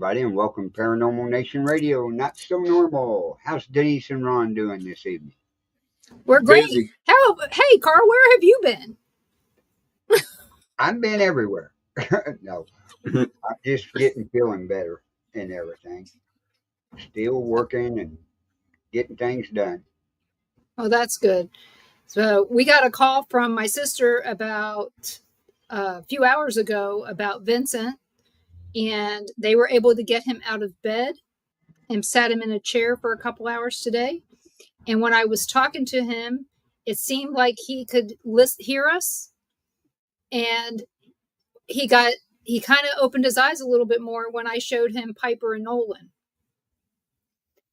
everybody, and welcome to Paranormal Nation Radio. Not so normal. How's Denise and Ron doing this evening? We're great. Hey, Carl, where have you been? I've been everywhere. No, I'm just feeling better and everything. Still working and getting things done. Oh, that's good. So we got a call from my sister about a few hours ago about Vincent, and they were able to get him out of bed and sat him in a chair for a couple hours today. And when I was talking to him, it seemed like he could hear us, and he kind of opened his eyes a little bit more when I showed him Piper and Nolan.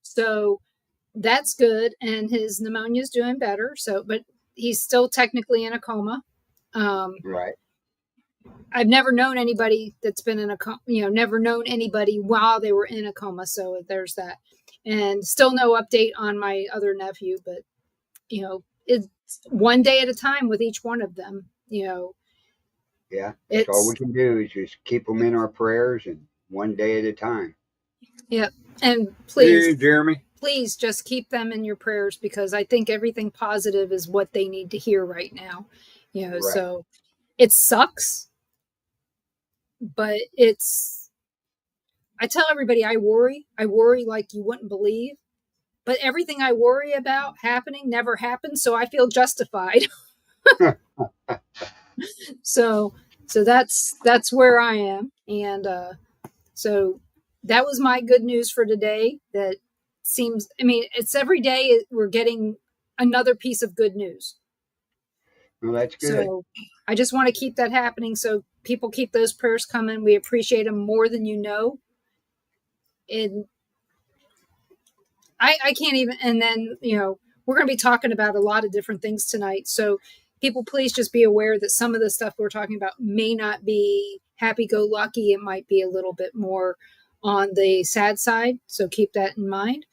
So that's good, and his pneumonia is doing better. So, but he's still technically in a coma. Right. I've never known anybody that's been in a coma, never known anybody while they were in a coma. So there's that. And still no update on my other nephew, but, it's one day at a time with each one of them, Yeah, that's all we can do is just keep them in our prayers and one day at a time. Yep. And please, hey, Jeremy, please just keep them in your prayers, because I think everything positive is what they need to hear right now. Right. So it sucks, but I tell everybody I worry like you wouldn't believe, but everything I worry about happening never happens. So I feel justified. So that's where I am. And, so that was my good news for today. That seems, it's every day we're getting another piece of good news. Well, that's good. So I just want to keep that happening. So people keep those prayers coming. We appreciate them more than you know. And I can't even, and then, we're going to be talking about a lot of different things tonight. So people, please just be aware that some of the stuff we're talking about may not be happy-go-lucky. It might be a little bit more on the sad side. So keep that in mind.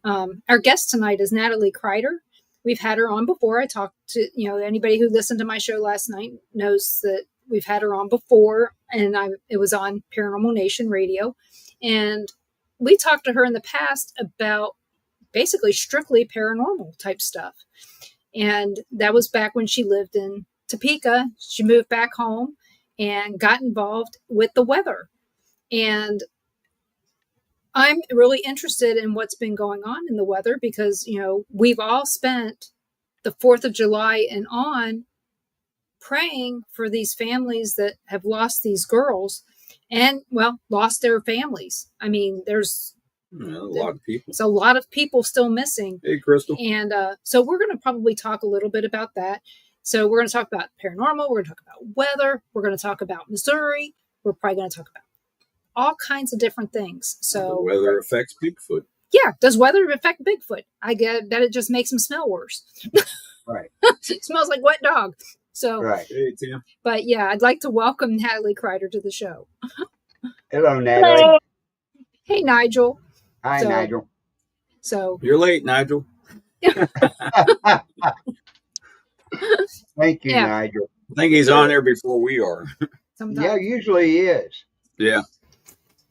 Our guest tonight is Natalie Kreider. We've had her on before. I talked to, anybody who listened to my show last night knows that we've had her on before, and it was on Paranormal Nation Radio. And we talked to her in the past about basically strictly paranormal type stuff. And that was back when she lived in Topeka. She moved back home and got involved with the weather. And I'm really interested in what's been going on in the weather, because, we've all spent the 4th of July and on praying for these families that have lost these girls and, lost their families. There's a lot of people. It's a lot of people still missing. Hey, Crystal. And so we're going to probably talk a little bit about that. So we're going to talk about paranormal. We're going to talk about weather. We're going to talk about Missouri. We're probably going to talk about all kinds of different things. So the weather affects Bigfoot. Yeah. Does weather affect Bigfoot? I get that it just makes him smell worse. Right. It smells like wet dog. So, right. Hey, Tim. But yeah, I'd like to welcome Natalie Kreider to the show. Hello, Natalie. Hello. Hey, Nigel. Hi, Nigel. So you're late, Nigel. Thank you, Nigel. I think he's on there before we are. Sometimes. Yeah, usually he is. Yeah.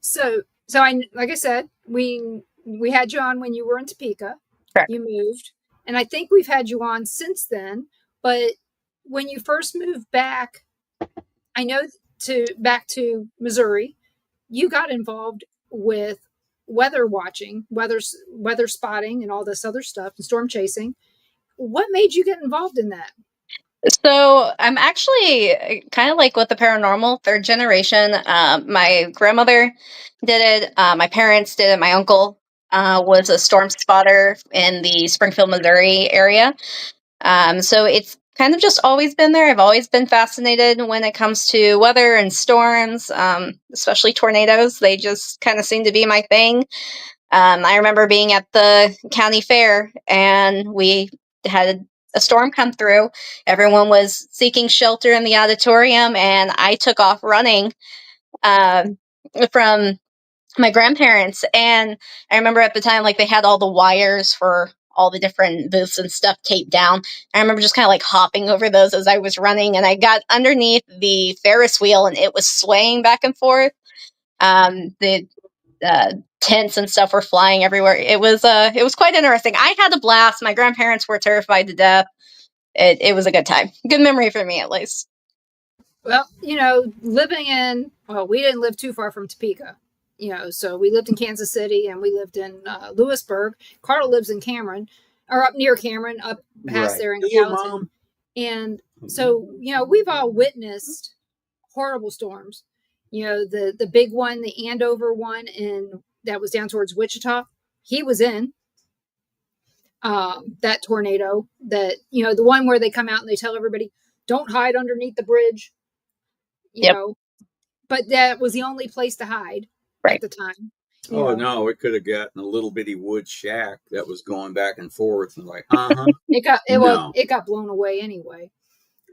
So like I said, we had you on when you were in Topeka. Correct. You moved, and I think we've had you on since then. But when you first moved back, I know back to Missouri, you got involved with weather watching, weather spotting, and all this other stuff, and storm chasing. What made you get involved in that? So I'm actually kind of like with the paranormal, third generation. My grandmother did it. My parents did it. My uncle was a storm spotter in the Springfield, Missouri area. So it's kind of just always been there. I've always been fascinated when it comes to weather and storms, especially tornadoes. They just kind of seem to be my thing. I remember being at the county fair, and we had a storm come through. Everyone was seeking shelter in the auditorium, and I took off running from my grandparents. And I remember at the time, like, they had all the wires for all the different booths and stuff taped down. I remember just kind of like hopping over those as I was running, and I got underneath the Ferris wheel, and it was swaying back and forth. The tents and stuff were flying everywhere. It was quite interesting. I had a blast. My grandparents were terrified to death. It was a good time. Good memory for me, at least. Well, we didn't live too far from Topeka, so we lived in Kansas City and we lived in Lewisburg. Carl lives in Cameron, or up near Cameron, up past there in Gallatin. Mom. And so, we've all witnessed horrible storms. The big one, the Andover one, and that was down towards Wichita. He was in that tornado, that, the one where they come out and they tell everybody, don't hide underneath the bridge. But that was the only place to hide at the time. No, it could have gotten a little bitty wood shack that was going back and forth, and it got blown away anyway.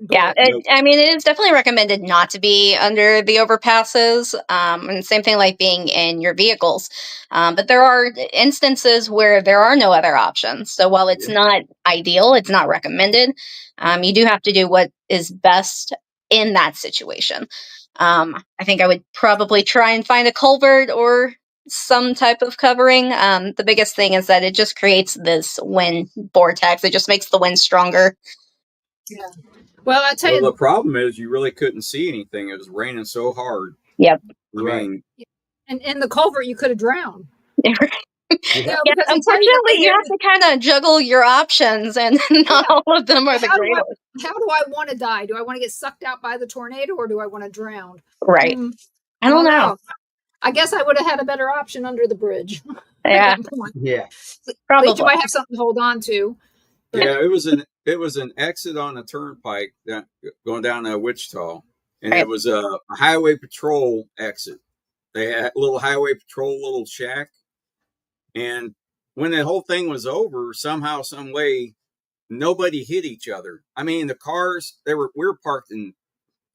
But, it is definitely recommended not to be under the overpasses, and same thing like being in your vehicles. But there are instances where there are no other options. So while it's not ideal, it's not recommended. You do have to do what is best in that situation. I think I would probably try and find a culvert or some type of covering. The biggest thing is that it just creates this wind vortex. It just makes the wind stronger. Yeah. Well, I tell you, the problem is you really couldn't see anything. It was raining so hard. Yep. And in the culvert, you could have drowned. Unfortunately, you have to kind of juggle your options, and not all of them are the greatest. How do I want to die? Do I want to get sucked out by the tornado, or do I want to drown? Right. I don't know. I guess I would have had a better option under the bridge. Yeah. Yeah. Probably. At least you might have something to hold on to. Yeah, it was an exit on a turnpike going down to Wichita, and it was a highway patrol exit. They had a little highway patrol little shack, and when the whole thing was over, somehow, some way, nobody hit each other. I mean, the cars we were parked in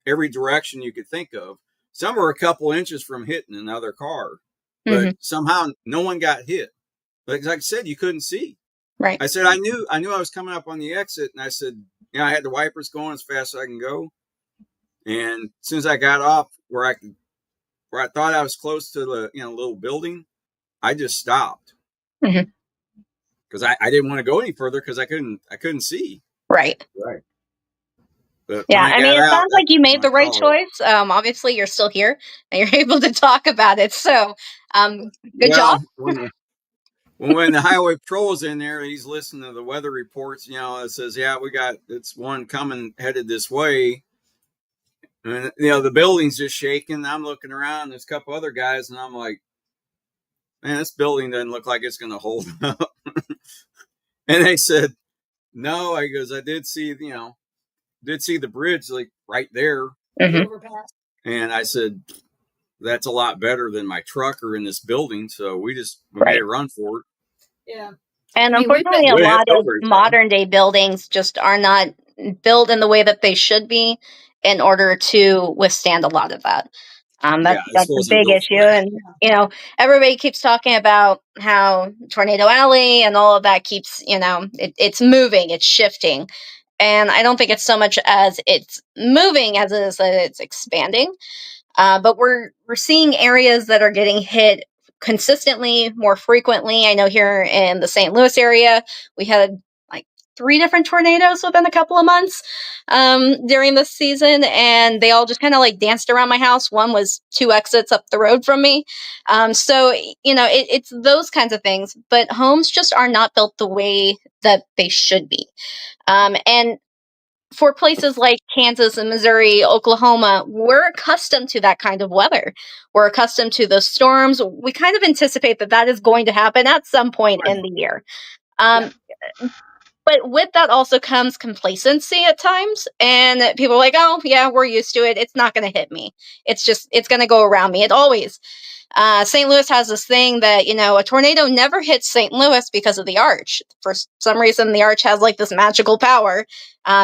every direction you could think of. Some were a couple inches from hitting another car, but somehow no one got hit. Like I said, you couldn't see. Right. I said, I knew I was coming up on the exit, and I said, I had the wipers going as fast as I can go. And as soon as I got off where I thought I was close to the, little building, I just stopped. Because I didn't want to go any further because I couldn't see. Right. Right. But it sounds like you made the right choice. Obviously you're still here and you're able to talk about it. So, good job. When the highway patrol is in there, he's listening to the weather reports, it says, it's one coming headed this way. And, the building's just shaking. I'm looking around, there's a couple other guys, and I'm like, man, this building doesn't look like it's going to hold up. And they said, no, I did see the bridge like right there. And I said, that's a lot better than my truck or in this building. So we made a run for it. Yeah. And unfortunately, a lot of modern day buildings just are not built in the way that they should be in order to withstand a lot of that. That's a big issue. And, everybody keeps talking about how Tornado Alley and all of that keeps, it's moving, it's shifting. And I don't think it's so much as it's moving as it is that it's expanding. But we're seeing areas that are getting hit consistently, more frequently. I know here in the St. Louis area, we had like 3 different tornadoes within a couple of months during this season, and they all just kind of like danced around my house. One was 2 exits up the road from me. So, it's those kinds of things, but homes just are not built the way that they should be. And for places like Kansas and Missouri, Oklahoma, we're accustomed to that kind of weather. We're accustomed to the storms. We kind of anticipate that is going to happen at some point in the year. But with that also comes complacency at times. And people are like, oh, yeah, we're used to it. It's not going to hit me. It's going to go around me. It always. St. Louis has this thing that, a tornado never hits St. Louis because of the arch. For some reason, the arch has like this magical power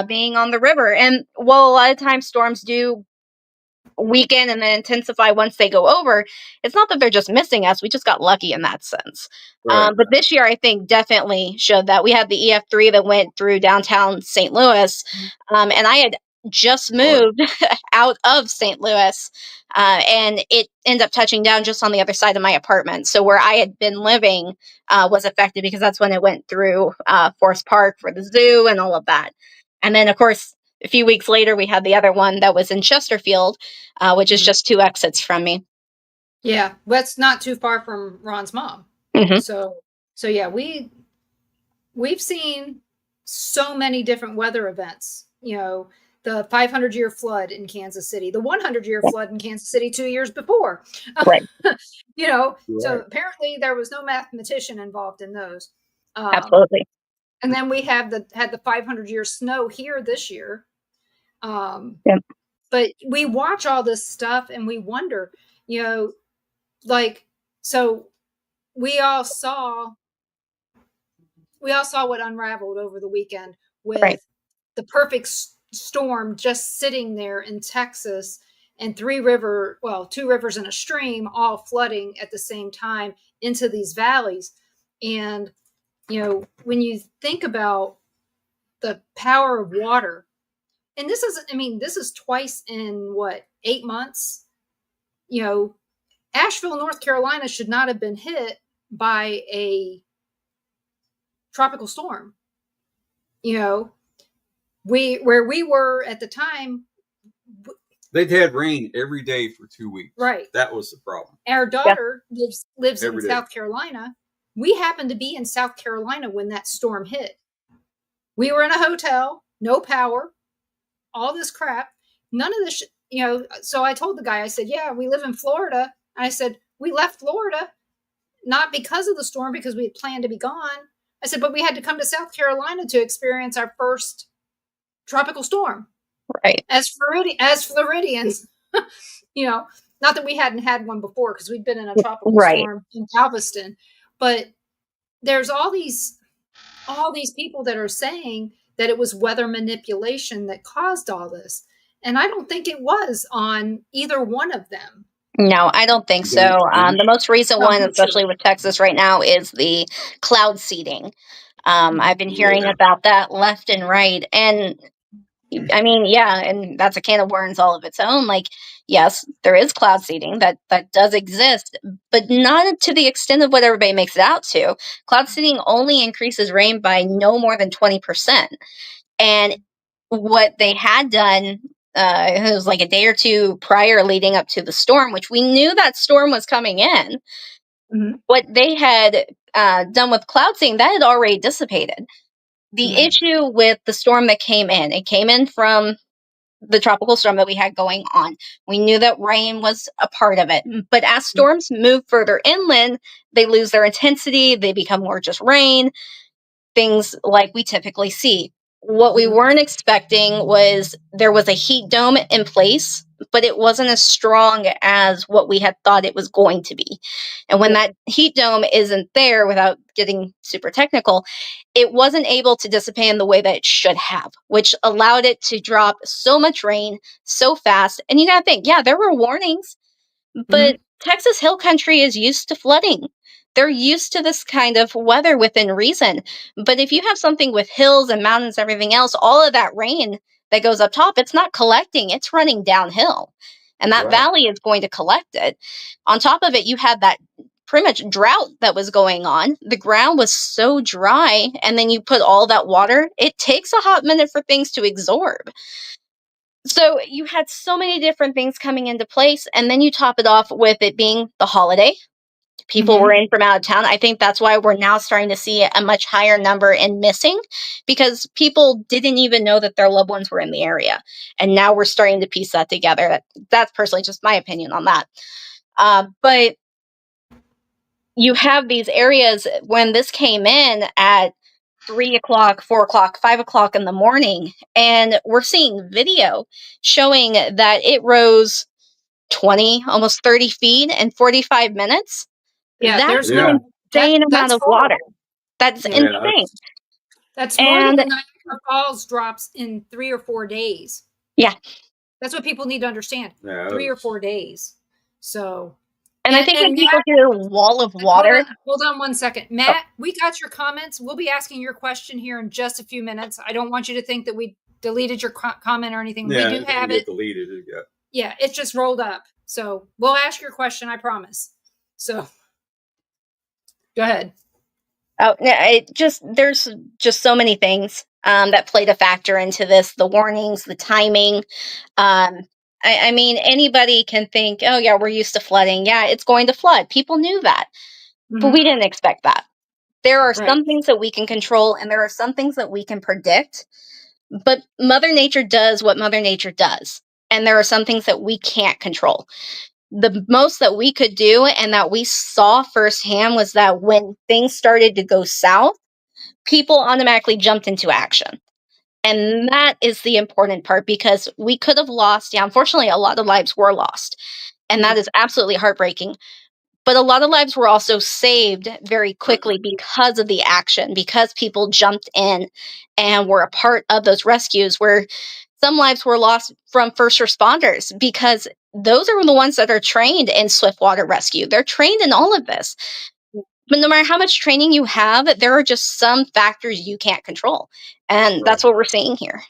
being on the river. And while a lot of times storms do weaken and then intensify once they go over, it's not that they're just missing us. We just got lucky in that sense. Right. But this year, I think, definitely showed that. We had the EF3 that went through downtown St. Louis. And I had just moved out of St. Louis, and it ended up touching down just on the other side of my apartment. So where I had been living was affected, because that's when it went through Forest Park for the zoo and all of that. And then, of course, a few weeks later, we had the other one that was in Chesterfield, which is just 2 exits from me. Yeah, that's not too far from Ron's mom. Mm-hmm. So yeah, we've seen so many different weather events. You know, the 500-year flood in Kansas City, the 100-year flood in Kansas City 2 years before. Right. You know, Right. so apparently there was no mathematician involved in those. Absolutely. And then we had the 500-year snow here this year. But we watch all this stuff and we wonder, you know, like, so we all saw what unraveled over the weekend with the perfect storm just sitting there in Texas, and 2 rivers and a stream all flooding at the same time into these valleys. And, you know, when you think about the power of water, and this is twice in 8 months, you know, Asheville, North Carolina should not have been hit by a tropical storm. You know, where we were at the time, they'd had rain every day for 2 weeks. Right. That was the problem. Our daughter lives Every in day. South Carolina. We happened to be in South Carolina when that storm hit. We were in a hotel, no power, all this crap. None of this, you know, so I told the guy, I said, yeah, we live in Florida. And I said, we left Florida, not because of the storm, because we had planned to be gone. I said, but we had to come to South Carolina to experience our first tropical storm. Right. As Floridians, you know, not that we hadn't had one before, because we'd been in a tropical storm in Galveston, but there's all these people that are saying that it was weather manipulation that caused all this. And I don't think it was on either one of them. No, I don't think so. The most recent one, especially with Texas right now, is the cloud seeding. I've been hearing about that left and right. And I mean, yeah, and that's a can of worms all of its own. Like, yes, there is cloud seeding that does exist, but not to the extent of what everybody makes it out to. Cloud seeding only increases rain by no more than 20%. And what they had done, it was like a day or two prior leading up to the storm, which we knew that storm was coming in. Mm-hmm. What they had done with cloud seeding, that had already dissipated. The issue with the storm that came in, it came in from the tropical storm that we had going on. We knew that rain was a part of it. But as storms move further inland, they lose their intensity. They become more just rain, things like we typically see. What we weren't expecting was there was a heat dome in place, but it wasn't as strong as what we had thought it was going to be. And when that heat dome isn't there, without getting super technical, it wasn't able to dissipate in the way that it should have, which allowed it to drop so much rain so fast. And you got to think, yeah, there were warnings, but Texas Hill Country is used to flooding. They're used to this kind of weather within reason. But if you have something with hills and mountains, everything else, all of that rain that goes up top, it's not collecting, it's running downhill. And that valley is going to collect it. On top of it, you had that pretty much drought that was going on. The ground was so dry, and then you put all that water, it takes a hot minute for things to absorb. So you had so many different things coming into place, and then you top it off with it being the holiday. People were in from out of town. I think that's why we're now starting to see a much higher number in missing, because people didn't even know that their loved ones were in the area. And now we're starting to piece that together. That's personally just my opinion on that. But you have these areas when this came in at 3 o'clock, 4 o'clock, 5 o'clock in the morning, and we're seeing video showing that it rose 20, almost 30 feet in 45 minutes. Yeah, that's an insane amount of water. That's insane. That's more than the Niagara Falls drops in 3 or 4 days. Yeah. That's what people need to understand. 3 or 4 days. So... And I think when people hear wall of water... Hold on 1 second. Matt, we got your comments. We'll be asking your question here in just a few minutes. I don't want you to think that we deleted your comment or anything. Yeah, we do have it. Deleted. Yeah, it's just rolled up. So we'll ask your question, I promise. So go ahead. Oh, there's just so many things that played a factor into this. The warnings, the timing. I mean, anybody can think, oh yeah, we're used to flooding. Yeah, it's going to flood. People knew that, but we didn't expect that. There are some things that we can control, and there are some things that we can predict. But Mother Nature does what Mother Nature does, and there are some things that we can't control. The most that we could do and that we saw firsthand was that when things started to go south, people automatically jumped into action. And that is the important part, because we could have lost, unfortunately, a lot of lives were lost. And that is absolutely heartbreaking. But a lot of lives were also saved very quickly because of the action, because people jumped in and were a part of those rescues, where some lives were lost from first responders, because those are the ones that are trained in swift water rescue. They're trained in all of this. But no matter how much training you have, there are just some factors you can't control. And that's what we're seeing here.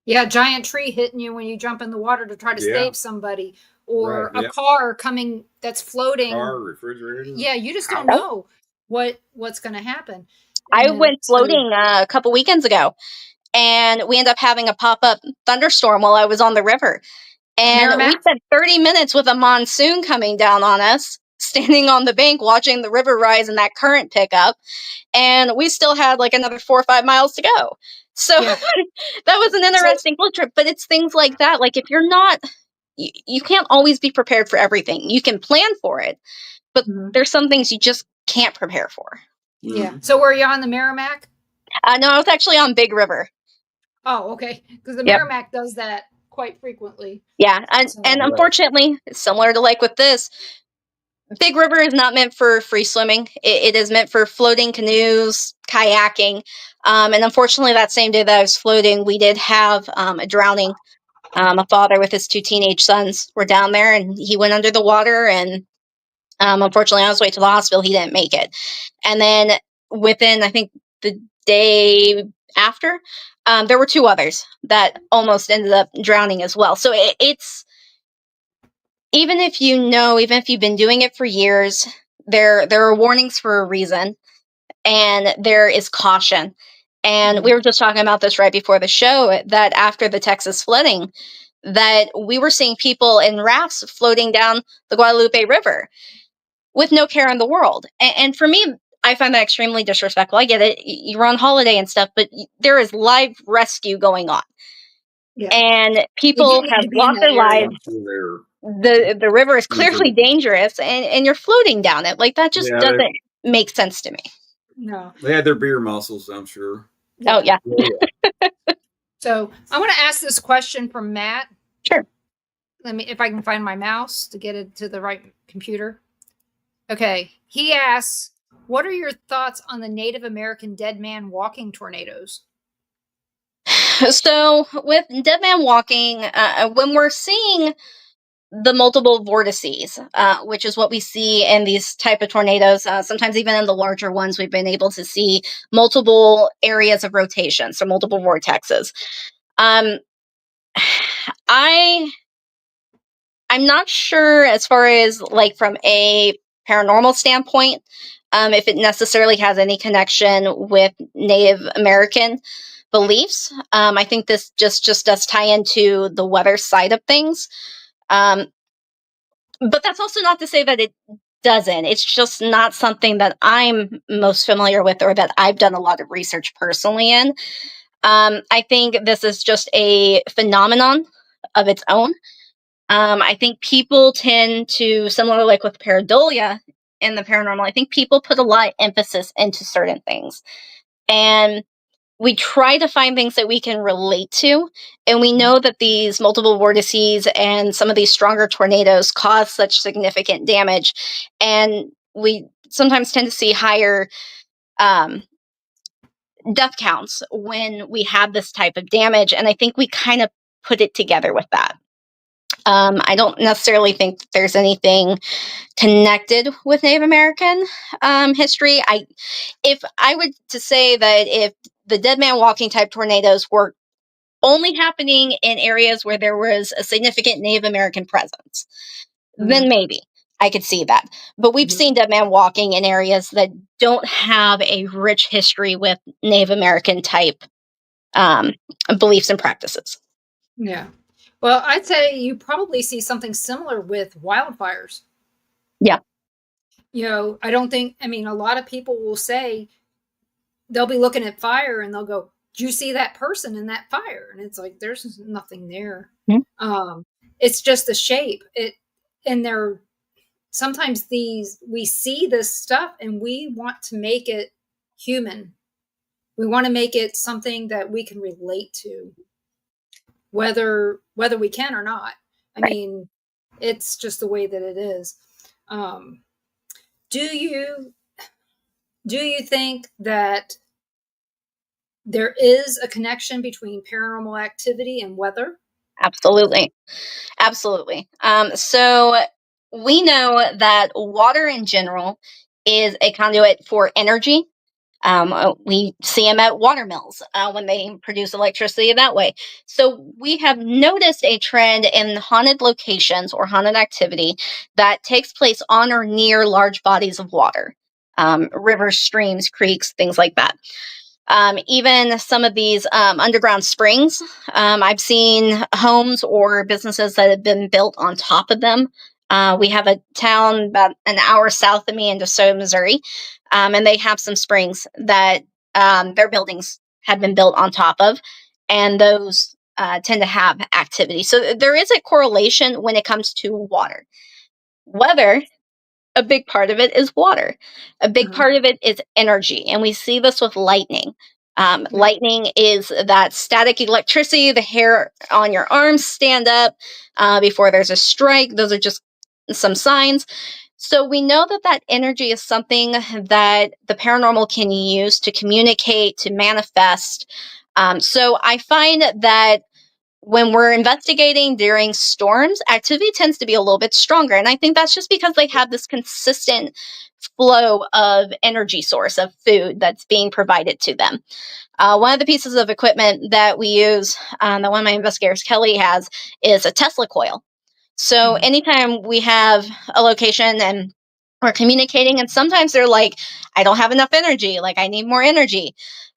Yeah, giant tree hitting you when you jump in the water to try to save somebody. Or a car coming that's floating. Car, refrigerator. Yeah, you just don't know what's going to happen. I went floating a couple weekends ago, and we ended up having a pop-up thunderstorm while I was on the river. And we spent 30 minutes with a monsoon coming down on us, standing on the bank watching the river rise and that current pick up. And we still had like another 4 or 5 miles to go. So that was an interesting float trip. But it's things like that. Like, if you're not... You can't always be prepared for everything. You can plan for it, but there's some things you just can't prepare for. Yeah. So were you on the Merrimack? No, I was actually on Big River. Oh, okay. Because the Merrimack does that quite frequently. Yeah. And unfortunately, similar to like with this, Big River is not meant for free swimming. It is meant for floating canoes, kayaking. And unfortunately, that same day that I was floating, we did have a drowning. A father with his 2 teenage sons were down there, and he went under the water, and unfortunately on his way to the hospital, he didn't make it. And then within, I think, the day after, there were 2 others that almost ended up drowning as well. So it's, even if even if you've been doing it for years, there are warnings for a reason, and there is caution. And we were just talking about this right before the show, that after the Texas flooding, that we were seeing people in rafts floating down the Guadalupe River with no care in the world. And for me, I find that extremely disrespectful. I get it. You're on holiday and stuff, but there is live rescue going on. Yeah. And people have lost their lives. The river is clearly dangerous, and you're floating down it. Like, that just doesn't make sense to me. No. They had their beer muscles, I'm sure. Oh, yeah. So I want to ask this question from Matt. Sure. If I can find my mouse to get it to the right computer. Okay. He asks, what are your thoughts on the Native American dead man walking tornadoes? So with dead man walking, when we're seeing the multiple vortices, which is what we see in these type of tornadoes, sometimes even in the larger ones, we've been able to see multiple areas of rotation, so multiple vortexes. I'm not sure, as far as like from a paranormal standpoint, if it necessarily has any connection with Native American beliefs. I think this just does tie into the weather side of things. But that's also not to say that it doesn't. It's just not something that I'm most familiar with, or that I've done a lot of research personally in. I think this is just a phenomenon of its own. I think people tend to, similar like with pareidolia in the paranormal, I think people put a lot of emphasis into certain things. And we try to find things that we can relate to. And we know that these multiple vortices and some of these stronger tornadoes cause such significant damage. And we sometimes tend to see higher death counts when we have this type of damage. And I think we kind of put it together with that. I don't necessarily think there's anything connected with Native American history. If I were to say that if the dead man walking type tornadoes were only happening in areas where there was a significant Native American presence, then maybe I could see that. But we've seen dead man walking in areas that don't have a rich history with Native American type beliefs and practices. Yeah. Well, I'd say you probably see something similar with wildfires. Yeah. I don't think, a lot of people will say, they'll be looking at fire and they'll go, "Do you see that person in that fire?" And it's like, there's nothing there. Mm-hmm. It's just the shape. Sometimes we see this stuff and we want to make it human. We want to make it something that we can relate to, whether we can or not. It's just the way that it is. Do you think that there is a connection between paranormal activity and weather? Absolutely. So we know that water in general is a conduit for energy. We see them at water mills when they produce electricity that way. So we have noticed a trend in haunted locations or haunted activity that takes place on or near large bodies of water, rivers, streams, creeks, things like that. Even some of these underground springs, I've seen homes or businesses that have been built on top of them. We have a town about an hour south of me in DeSoto, Missouri, and they have some springs that their buildings have been built on top of, and those tend to have activity. So there is a correlation when it comes to water. Weather, a big part of it is water. A big part of it is energy. And we see this with lightning. Lightning is that static electricity, the hair on your arms stand up before there's a strike. Those are just some signs. So we know that energy is something that the paranormal can use to communicate, to manifest. So I find that when we're investigating during storms, activity tends to be a little bit stronger. And I think that's just because they have this consistent flow of energy source of food that's being provided to them. One of the pieces of equipment that we use, that one of my investigators, Kelly, has, is a Tesla coil. So anytime we have a location and we're communicating, and sometimes they're like, "I don't have enough energy, like I need more energy."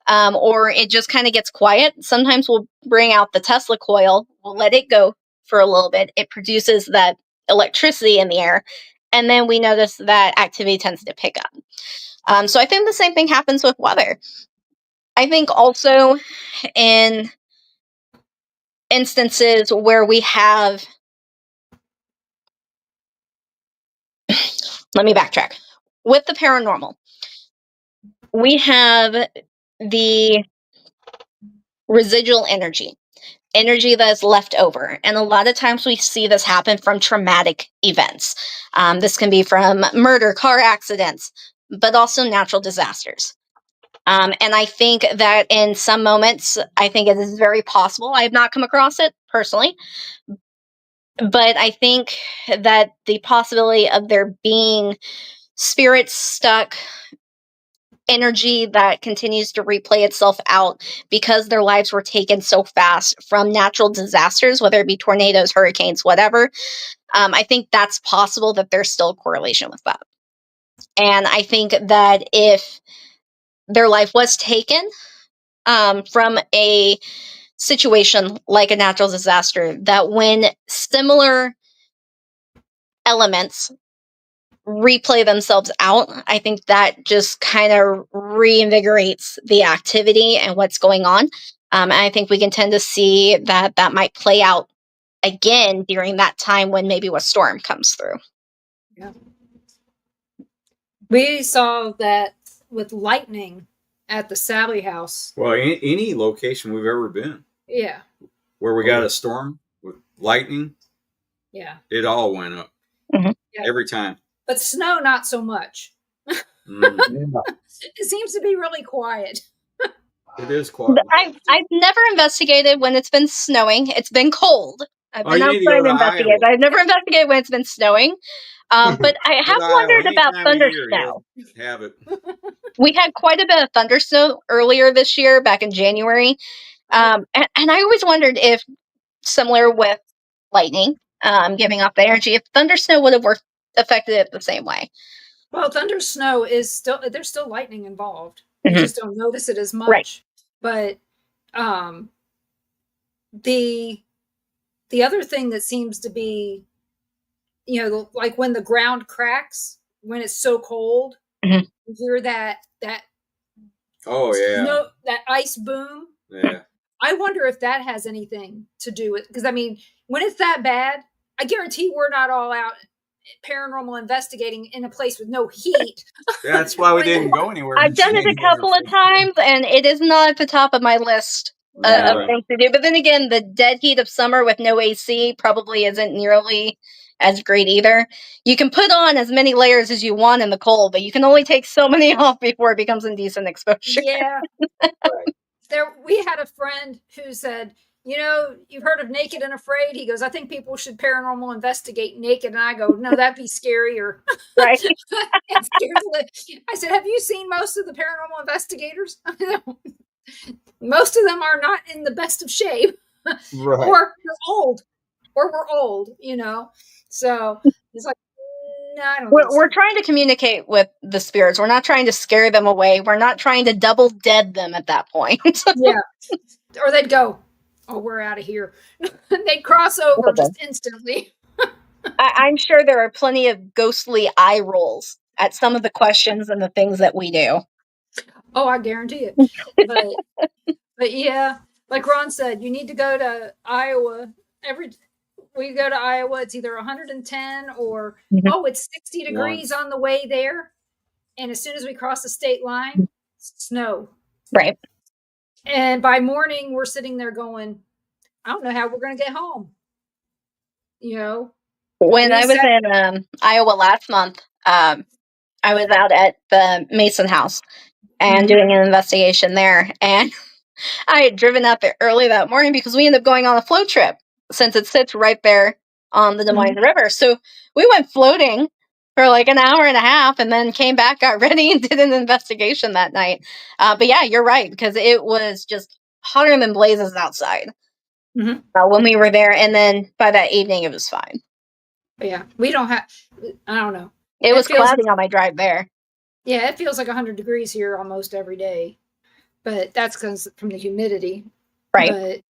Or it just kind of gets quiet. Sometimes we'll bring out the Tesla coil, we'll let it go for a little bit. It produces that electricity in the air, and then we notice that activity tends to pick up. So I think the same thing happens with weather. I think also in instances where we have, let me backtrack. With the paranormal, we have the residual energy that is left over. And a lot of times we see this happen from traumatic events. This can be from murder, car accidents, but also natural disasters. And I think that in some moments, I think it is very possible. I have not come across it personally, but I think that the possibility of there being spirits stuck, energy that continues to replay itself out because their lives were taken so fast from natural disasters, whether it be tornadoes, hurricanes, whatever. I think that's possible that there's still a correlation with that. And I think that if their life was taken from a situation like a natural disaster, that when similar elements replay themselves out, I think that just kind of reinvigorates the activity and what's going on. And I think we can tend to see that might play out again during that time when maybe a storm comes through. Yeah. We saw that with lightning at the Sally house. Well, any location we've ever been. Yeah. Where we got a storm with lightning. Yeah. It all went up. Mm-hmm. Yeah. Every time. But snow, not so much. It seems to be really quiet. It is quiet. I've never investigated when it's been snowing. It's been cold. I've been outside investigating. I've never investigated when it's been snowing. But I have wondered about thunder snow. Have it. We had quite a bit of thunder snow earlier this year, back in January. And I always wondered if, similar with lightning, giving off the energy, if thunder snow would have affected it the same way. Well, thunder snow is still, there's still lightning involved. You just don't notice it as much. Right. But the other thing that seems to be, like when the ground cracks, when it's so cold, you hear that oh yeah, that ice boom. Yeah. I wonder if that has anything to do with, because I mean, when it's that bad, I guarantee we're not all out paranormal investigating in a place with no heat. That's why we didn't go anywhere. I've done it a couple of times, and it is not at the top of my list of things to do. But then again, the dead heat of summer with no AC probably isn't nearly as great either. You can put on as many layers as you want in the cold, but you can only take so many off before it becomes indecent exposure. Yeah. We had a friend who said, you've heard of Naked and Afraid? He goes, I think people should paranormal investigate naked. And I go, no, that'd be scarier. Right. I said, have you seen most of the paranormal investigators? Most of them are not in the best of shape. Right. Or we're old, So it's like, no, I don't think so. We're trying to communicate with the spirits. We're not trying to scare them away. We're not trying to double dead them at that point. Yeah. Or they'd go, oh, we're out of here. They'd cross over just instantly. I'm sure there are plenty of ghostly eye rolls at some of the questions and the things that we do. Oh, I guarantee it. But yeah, like Ron said, you need to go to Iowa. We go to Iowa, it's either 110 or, it's 60 degrees on the way there. And as soon as we cross the state line, snow. Right. And by morning, we're sitting there going, I don't know how we're going to get home. When I was in Iowa last month, I was out at the Mason House and doing an investigation there. And I had driven out there early that morning because we ended up going on a float trip since it sits right there on the Des Moines River. So we went floating for like an hour and a half and then came back, got ready, and did an investigation that night. But yeah, you're right, because it was just hotter than blazes outside when we were there. And then by that evening, it was fine. Yeah, we don't have, I don't know. It was cloudy on my drive there. Yeah, it feels like 100 degrees here almost every day. But that's because from the humidity. Right.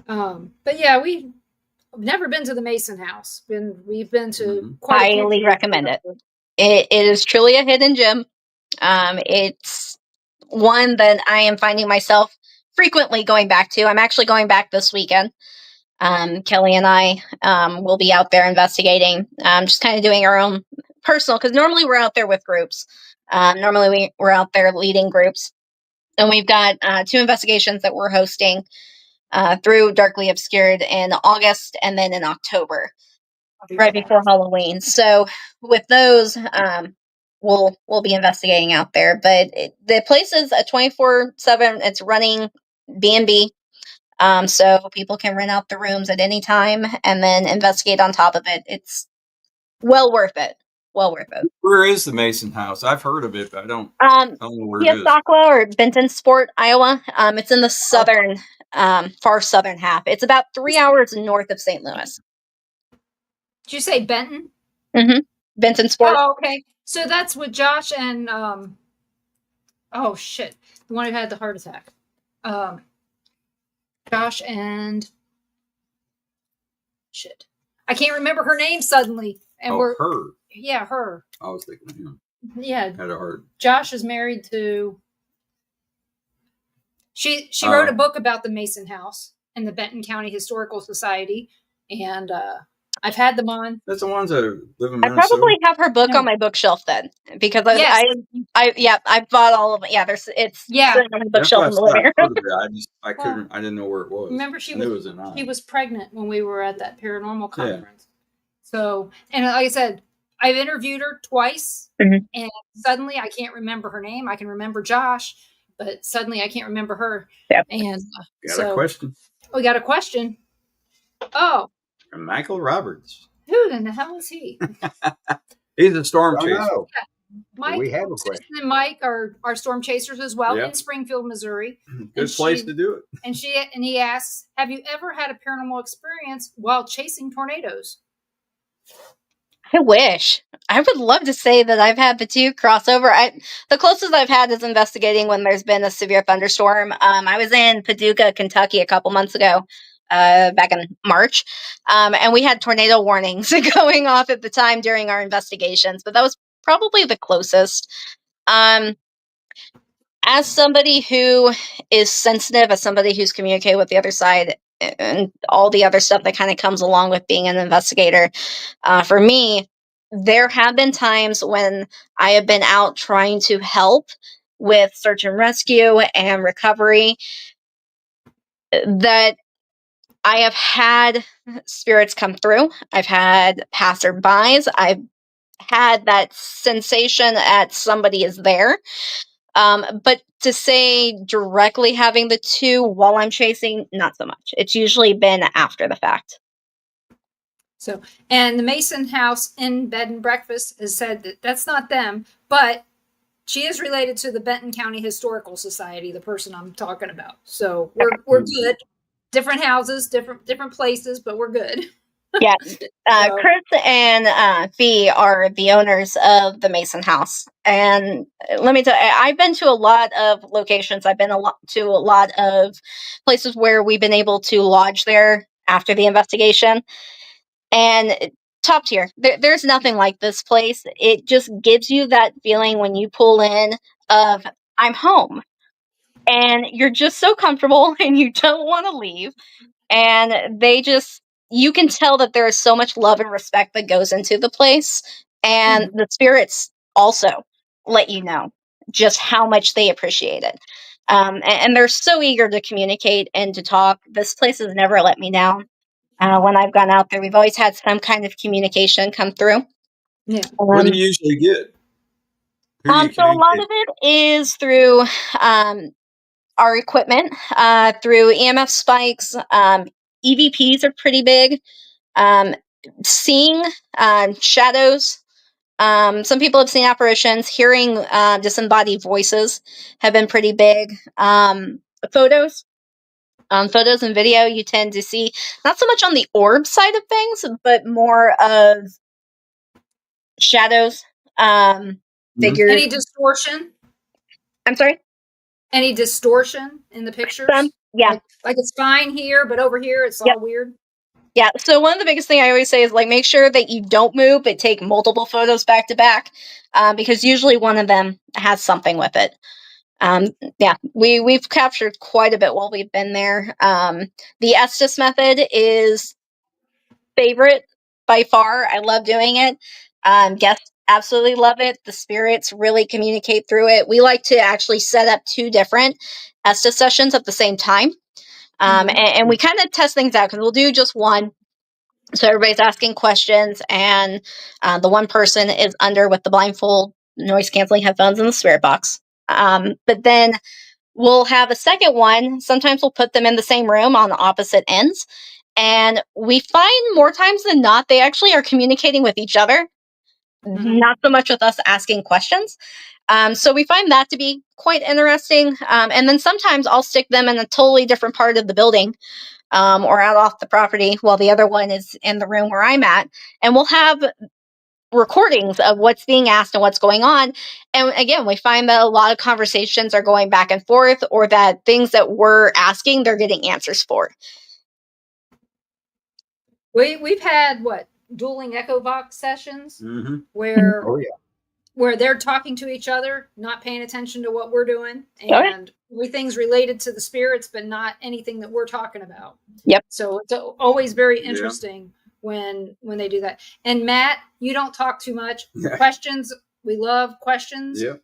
But yeah, we've never been to the Mason House. We've been to highly recommend it. It is truly a hidden gem. It's one that I am finding myself frequently going back to. I'm actually going back this weekend. Kelly and I will be out there investigating, just kind of doing our own personal, because normally we're out there with groups. Normally we're out there leading groups. And we've got 2 investigations that we're hosting through Darkly Obscured in August and then in October, right before Halloween. So with those, we'll be investigating out there. But the place is a 24/7. It's running B&B. So people can rent out the rooms at any time and then investigate on top of it. It's well worth it. Well worth it. Where is the Mason House? I've heard of it, but I don't know where it is. Piasaquah or Benton Sport, Iowa. It's in the southern, far southern half. It's about 3 hours north of St. Louis. Did you say Benton? Benton Sport. Oh, okay. So that's with Josh and oh shit, the one who had the heart attack. Josh and shit, I can't remember her name suddenly. And her. Yeah, her. I was thinking of him. Yeah. Had a heart. Josh is married to. She wrote a book about the Mason House and the Benton County Historical Society, and I've had them on. That's the ones that live in Minnesota. I probably have her book on my bookshelf then, because I bought all of it. Yeah, it's on my bookshelf in the living room. I didn't know where it was. Remember, she was pregnant when we were at that paranormal conference. So, and like I said, I've interviewed her twice, and suddenly I can't remember her name. I can remember Josh, but suddenly I can't remember her. Yep. And got a question. We got a question. Oh. From Michael Roberts. Who in the hell is he? He's a storm chaser. Mike, we have a question. and Mike are storm chasers as well Yeah. in Springfield, Missouri. Good place to do it. And he asks, have you ever had a paranormal experience while chasing tornadoes? I wish. I would love to say that I've had the two crossover. The closest I've had is investigating when there's been a severe thunderstorm. I was in Paducah, Kentucky a couple months ago, back in March, and we had tornado warnings going off at the time during our investigations, but that was probably the closest. As somebody who is sensitive, as somebody who's communicated with the other side, and all the other stuff that kind of comes along with being an investigator, for me, there have been times when I have been out trying to help with search and rescue and recovery that I have had spirits come through. I've had passerbys. I've had that sensation that somebody is there. But to say directly having the two while I'm chasing, not so much. It's usually been after the fact. So, and the Mason House in Bed and Breakfast has said that that's not them, but she is related to the Benton County Historical Society, the person I'm talking about. So we're good. Different houses, different places, but we're good. Yeah. Chris and Fee are the owners of the Mason House. And let me tell you, I've been to a lot of locations. I've been to a lot of places where we've been able to lodge there after the investigation. And top tier. There's nothing like this place. It just gives you that feeling when you pull in of, I'm home. And you're just so comfortable and you don't want to leave. And you can tell that there is so much love and respect that goes into the place. And the spirits also let you know just how much they appreciate it. And they're so eager to communicate and to talk. This place has never let me down. When I've gone out there, we've always had some kind of communication come through. Yeah. What do you usually get? So a lot of it is through our equipment, through EMF spikes. EVPs are pretty big. Seeing shadows. Some people have seen apparitions. Hearing disembodied voices have been pretty big. Photos. Photos and video, you tend to see not so much on the orb side of things, but more of shadows, figures. Any distortion? I'm sorry? Any distortion in the pictures? Yeah. Like it's fine here, but over here it's all weird? Yeah, so one of the biggest things I always say is, like, make sure that you don't move, but take multiple photos back to back, because usually one of them has something with it. Yeah, we've captured quite a bit while we've been there. The Estes method is favorite by far. I love doing it. Guests absolutely love it. The spirits really communicate through it. We like to actually set up 2 different Estes sessions at the same time. And we kind of test things out because we'll do just one. So everybody's asking questions, and the one person is under with the blindfold, noise canceling headphones, in the spirit box. But then we'll have a second one. Sometimes we'll put them in the same room on the opposite ends. And we find more times than not, they actually are communicating with each other, not so much with us asking questions. So we find that to be quite interesting. And then sometimes I'll stick them in a totally different part of the building, or out off the property, while the other one is in the room where I'm at. And we'll have recordings of what's being asked and what's going on. And again, we find that a lot of conversations are going back and forth, or that things that we're asking, they're getting answers for. We've had dueling echo box sessions where where they're talking to each other, not paying attention to what we're doing, and everything's related to the spirits, but not anything that we're talking about. Yep. So it's always very interesting when they do that. And Matt, you don't talk too much. Questions, we love questions. Yep.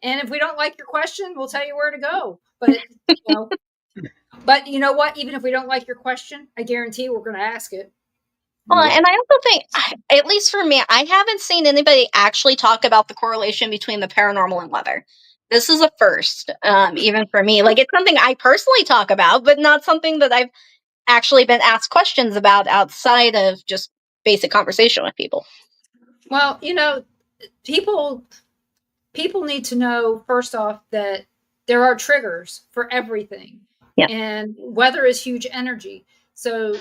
And if we don't like your question, we'll tell you where to go. But but you know what? Even if we don't like your question, I guarantee we're going to ask it. Well, and I also think, at least for me, I haven't seen anybody actually talk about the correlation between the paranormal and weather. This is a first, even for me. Like, it's something I personally talk about, but not something that I've actually been asked questions about outside of just basic conversation with people. Well, people need to know, first off, that there are triggers for everything. Yeah. And weather is huge energy. So,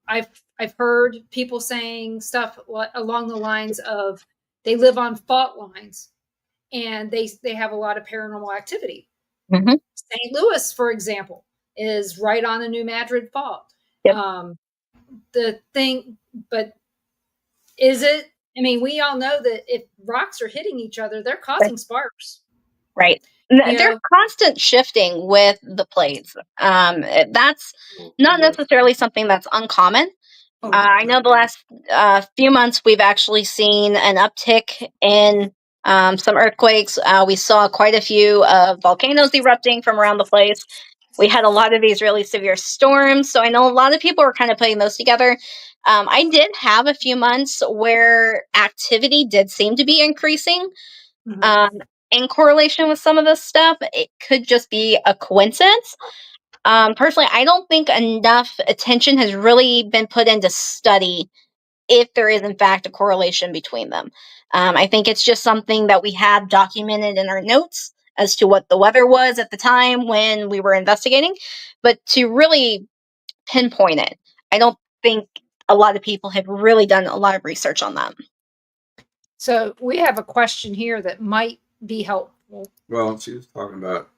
I've heard people saying stuff along the lines of they live on fault lines and they have a lot of paranormal activity. Mm-hmm. St. Louis, for example, is right on the New Madrid Fault. Yep. But is it? I mean, we all know that if rocks are hitting each other, they're causing sparks. Right. They're constant shifting with the plates. That's not necessarily something that's uncommon. I know the last few months we've actually seen an uptick in some earthquakes. We saw quite a few volcanoes erupting from around the place. We had a lot of these really severe storms. So I know a lot of people were kind of putting those together. I did have a few months where activity did seem to be increasing. Mm-hmm. In correlation with some of this stuff. It could just be a coincidence. Personally, I don't think enough attention has really been put into study if there is in fact a correlation between them. I think it's just something that we have documented in our notes as to what the weather was at the time when we were investigating, but to really pinpoint it, I don't think a lot of people have really done a lot of research on that. So we have a question here that might be helpful. Well, she was talking about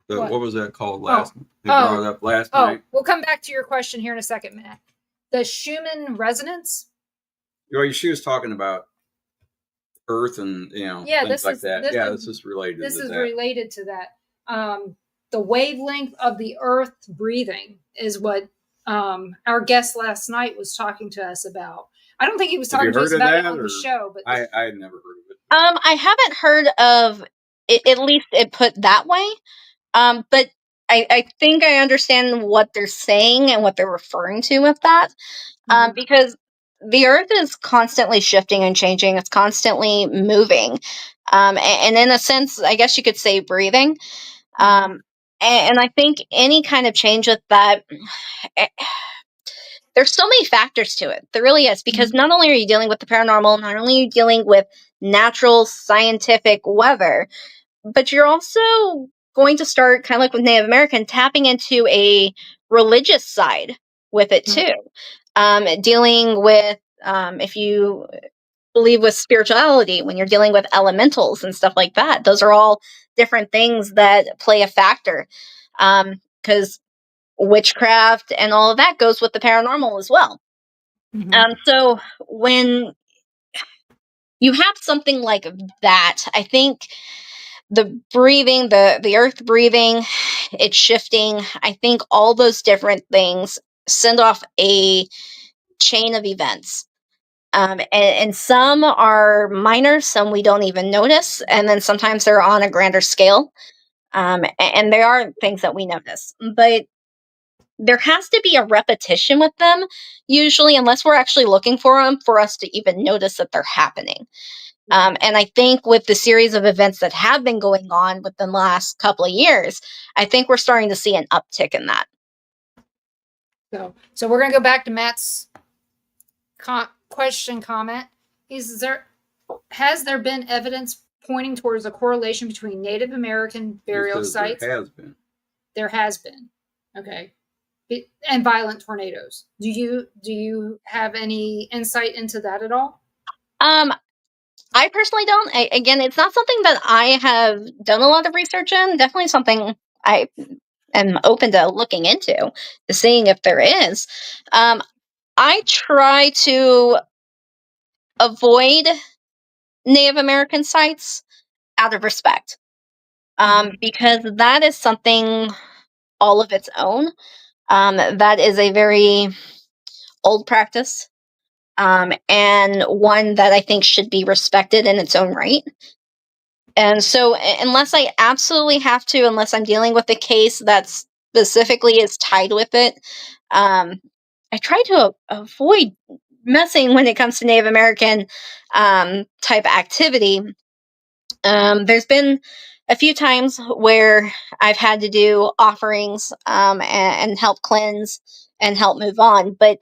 what was that called last? Brought it up last night. We'll come back to your question here in a second, Matt. The Schumann resonance. She was talking about Earth and things like that. This is related. This is related to that. The wavelength of the Earth breathing is what our guest last night was talking to us about. I don't think he was talking to us about it on the show, but I had never heard of it. I haven't heard of it, at least it put that way. But I think I understand what they're saying and what they're referring to with that. Because the Earth is constantly shifting and changing. It's constantly moving. And in a sense, I guess you could say breathing. And I think any kind of change with that, there's so many factors to it. There really is, because not only are you dealing with the paranormal, not only are you dealing with natural scientific weather, but you're also going to start, kind of like with Native American, tapping into a religious side with it too. Dealing with, if you believe with spirituality, when you're dealing with elementals and stuff like that, those are all different things that play a factor. Because witchcraft and all of that goes with the paranormal as well. So when you have something like that, I think the breathing, the Earth breathing, it's shifting. I think all those different things send off a chain of events. And some are minor, some we don't even notice. And then sometimes they're on a grander scale. And they are things that we notice. But there has to be a repetition with them, usually, unless we're actually looking for them, for us to even notice that they're happening. And I think with the series of events that have been going on within the last couple of years, I think we're starting to see an uptick in that. So we're going to go back to Matt's comment. Has there been evidence pointing towards a correlation between Native American burial sites? There has been. Okay. And violent tornadoes. Do you have any insight into that at all? I personally don't. Again, it's not something that I have done a lot of research in. Definitely something I am open to looking into, to seeing if there is. I try to avoid Native American sites out of respect, because that is something all of its own. That is a very old practice, and one that I think should be respected in its own right. And so, unless I absolutely have to, unless I'm dealing with a case that specifically is tied with it, I try to avoid messing when it comes to Native American type activity. There's been a few times where I've had to do offerings and help cleanse and help move on, but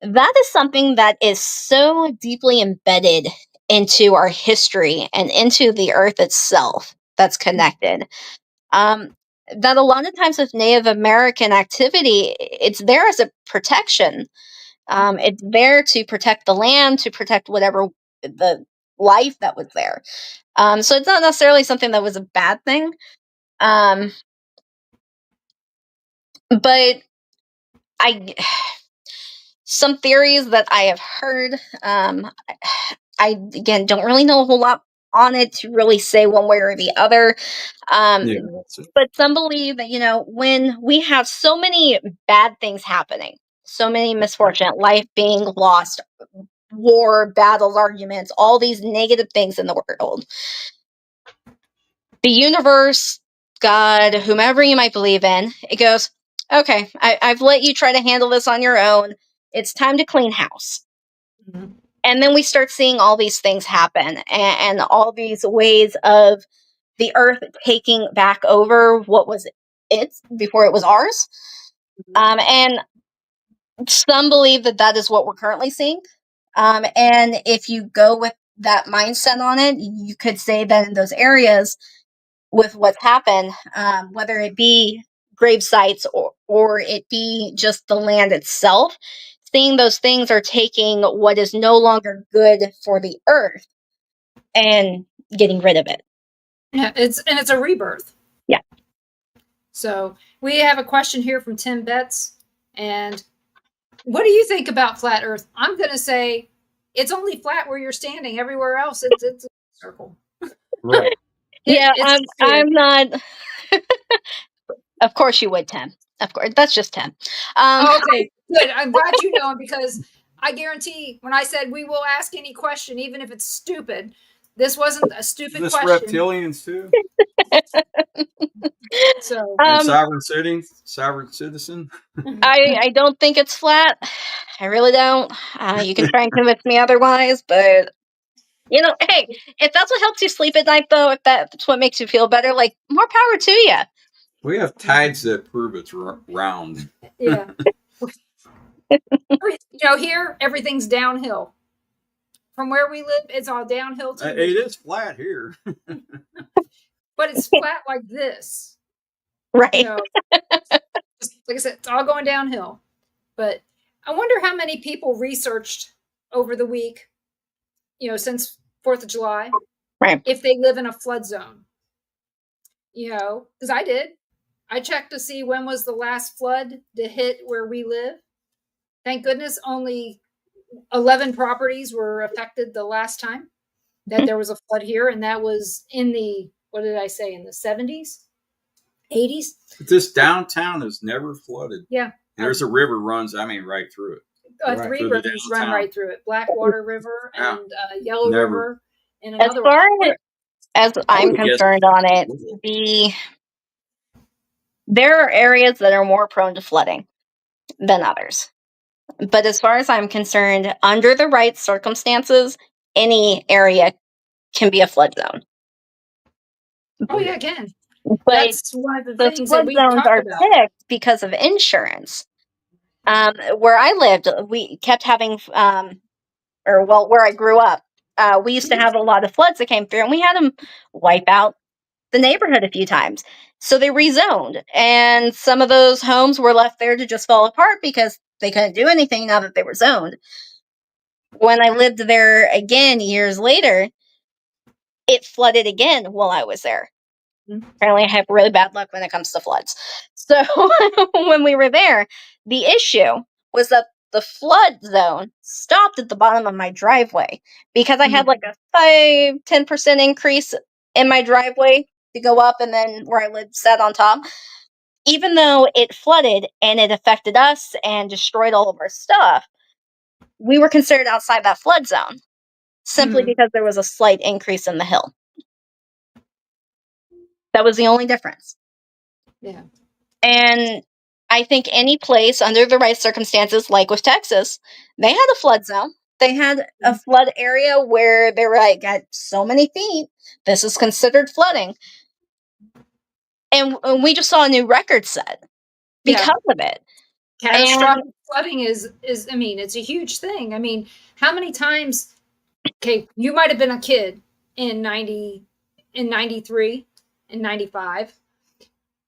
that is something that is so deeply embedded into our history and into the earth itself that's connected. That a lot of times with Native American activity, it's there as a protection. It's there to protect the land, to protect whatever the life that was there. So it's not necessarily something that was a bad thing. But some theories that I have heard, I again don't really know a whole lot on it to really say one way or the other. But some believe that, when we have so many bad things happening, so many misfortune, life being lost, war, battles, arguments, all these negative things in the world, the universe, God, whomever you might believe in, it goes, okay, I've let you try to handle this on your own. It's time to clean house. Mm-hmm. And then we start seeing all these things happen and all these ways of the earth taking back over what was its before it was ours. And some believe that is what we're currently seeing. And if you go with that mindset on it, you could say that in those areas with what's happened, whether it be grave sites or it be just the land itself, seeing those things are taking what is no longer good for the earth and getting rid of it. Yeah, it's a rebirth. Yeah. So we have a question here from Tim Betts. And what do you think about flat Earth? I'm going to say it's only flat where you're standing. Everywhere else, it's a circle. Right. I'm not. Of course you would, Tim. Of course, that's just Tim. Okay, good. I'm glad you know him because I guarantee when I said we will ask any question, even if it's stupid, this wasn't a stupid question. Reptilians too. So sovereign citizen. I don't think it's flat. I really don't. You can try and convince me otherwise, but hey, if that's what helps you sleep at night, though, if that's what makes you feel better, like, more power to you. We have tides that prove it's round. Yeah. Here everything's downhill. From where we live, it's all downhill too. It is flat here. But it's flat like this. Right. Just, like I said, it's all going downhill. But I wonder how many people researched over the week, since 4th of July, right, if they live in a flood zone. Because I did. I checked to see when was the last flood to hit where we live. Thank goodness only 11 properties were affected the last time that there was a flood here. And that was in the, what did I say, in the 70s, 80s? This downtown has never flooded. Yeah. There's a river runs, right through it. 3 rivers run right through it. Blackwater River and Yellow River. And another as far as I'm concerned on it, there are areas that are more prone to flooding than others. But as far as I'm concerned, under the right circumstances, any area can be a flood zone. Oh, yeah, again. But that's one of the things that we flood zones are about. picked because of insurance. Where I lived, we kept having, where I grew up, we used to have a lot of floods that came through, and we had them wipe out the neighborhood a few times. So they rezoned, and some of those homes were left there to just fall apart because they couldn't do anything now that they were zoned. When I lived there again years later, it flooded again while I was there. Mm-hmm. Apparently I have really bad luck when it comes to floods. So when we were there, the issue was that the flood zone stopped at the bottom of my driveway because I had like a 5-10% increase in my driveway to go up, and then where I lived sat on top. Even though it flooded and it affected us and destroyed all of our stuff, we were considered outside that flood zone simply because there was a slight increase in the hill. That was the only difference. Yeah. And I think any place under the right circumstances, like with Texas, they had a flood zone. They had a flood area where they were like at so many feet. This is considered flooding. And we just saw a new record set because of it. Catastrophic flooding is it's a huge thing. How many times Okay, you might have been a kid in 93, in 95.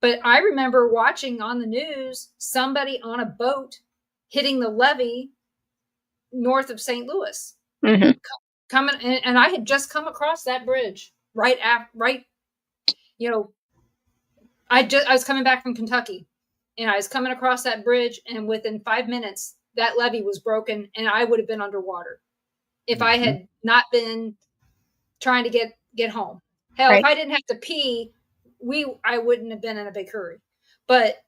But I remember watching on the news somebody on a boat hitting the levee north of St. Louis. Mm-hmm. Coming, and I had just come across that bridge right after, I was coming back from Kentucky, and I was coming across that bridge, and within 5 minutes, that levee was broken, and I would have been underwater if I had not been trying to get home. Hell, Right. if I didn't have to pee, I wouldn't have been in a big hurry. But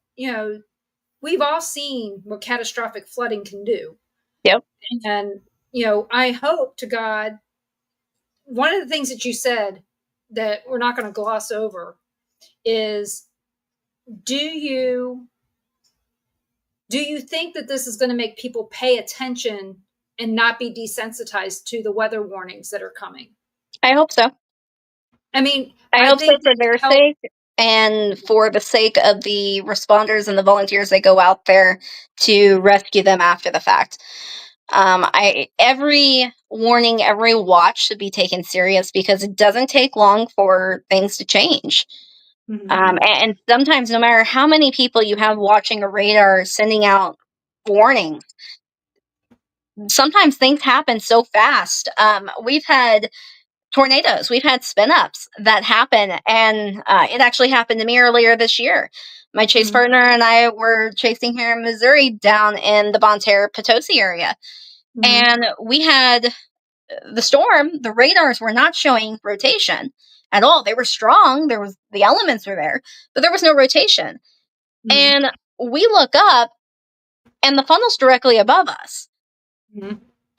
we've all seen what catastrophic flooding can do. Yep. And I hope to God, one of the things that you said that we're not going to gloss over is, do you think that this is going to make people pay attention and not be desensitized to the weather warnings that are coming? I hope so. I mean, I hope so think for their sake and for the sake of the responders and the volunteers that go out there to rescue them after the fact. Every warning, every watch should be taken serious, because it doesn't take long for things to change. And sometimes, no matter how many people you have watching a radar sending out warnings, sometimes things happen so fast. We've had tornadoes, we've had spin-ups that happen, and it actually happened to me earlier this year. My chase partner and I were chasing here in Missouri, down in the Bonne Terre, Potosi area. And we had the storm. The radars were not showing rotation at all. They were strong. The elements were there, but there was no rotation. And we look up, and the funnel's directly above us.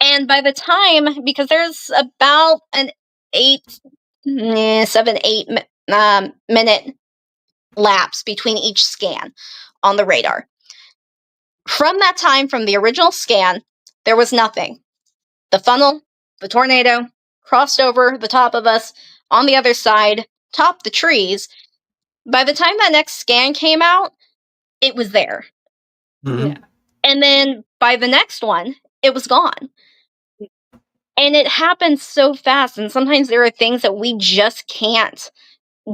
And by the time, because there's about an 7-8 minute lapse between each scan on the radar. From that time, from the original scan, there was nothing. The funnel, the tornado, crossed over the top of us, on the other side, topped the trees. By the time that next scan came out, it was there. Yeah. And then by the next one, it was gone. And it happens so fast. And sometimes there are things that we just can't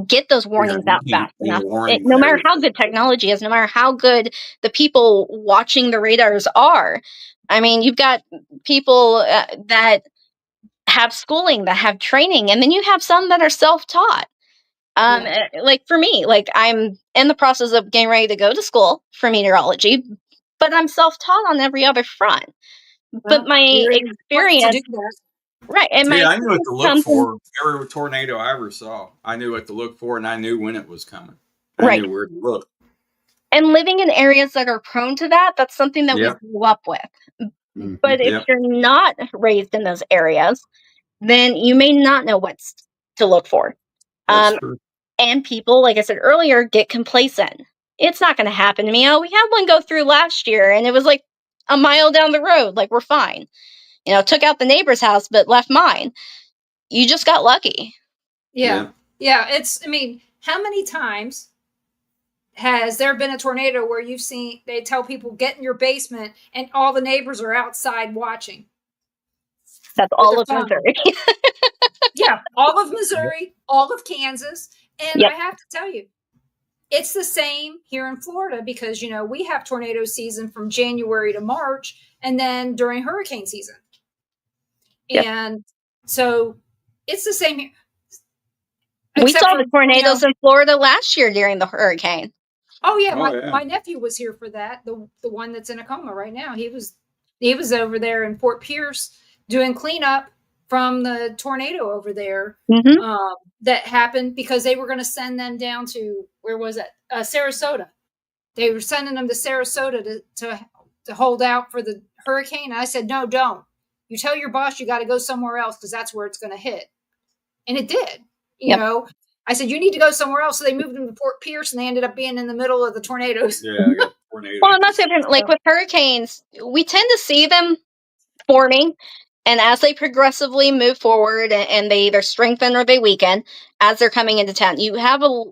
get those warnings out fast enough. No matter how good technology is, no matter how good the people watching the radars are. I mean, you've got people that have schooling, that have training, and then you have some that are self-taught. Like for me, like I'm in the process of getting ready to go to school for meteorology, but I'm self-taught on every other front. But my experience, right? And I knew what to look for. Every tornado I ever saw, I knew what to look for, and I knew when it was coming. I knew where to look. And living in areas that are prone to that, that's something that we grew up with. But if you're not raised in those areas, then you may not know what to look for. That's true. And people, like I said earlier, get complacent. It's not going to happen to me. Oh, we had one go through last year, and it was like a mile down the road. Like, we're fine. Took out the neighbor's house, but left mine. You just got lucky. Yeah. I mean, how many times has there been a tornado where you've seen, they tell people, get in your basement, and all the neighbors are outside watching? That's all of Missouri. Yeah, all of Missouri, all of Kansas. And I have to tell you, it's the same here in Florida, because, we have tornado season from January to March, and then during hurricane season. And so it's the same here. We saw the tornadoes in Florida last year during the hurricane. Oh yeah, my nephew was here for that. The one that's in a coma right now. He was over there in Fort Pierce doing cleanup from the tornado over there that happened, because they were going to send them down to, where was it? Sarasota. They were sending them to Sarasota to hold out for the hurricane. And I said, no, don't. You tell your boss you got to go somewhere else, because that's where it's going to hit. And it did. You know, I said, you need to go somewhere else. So they moved them to Fort Pierce, and they ended up being in the middle of the tornadoes. Yeah, I got tornadoes. Well, and that's different. Like with hurricanes, we tend to see them forming, and as they progressively move forward and they either strengthen or they weaken as they're coming into town, you have a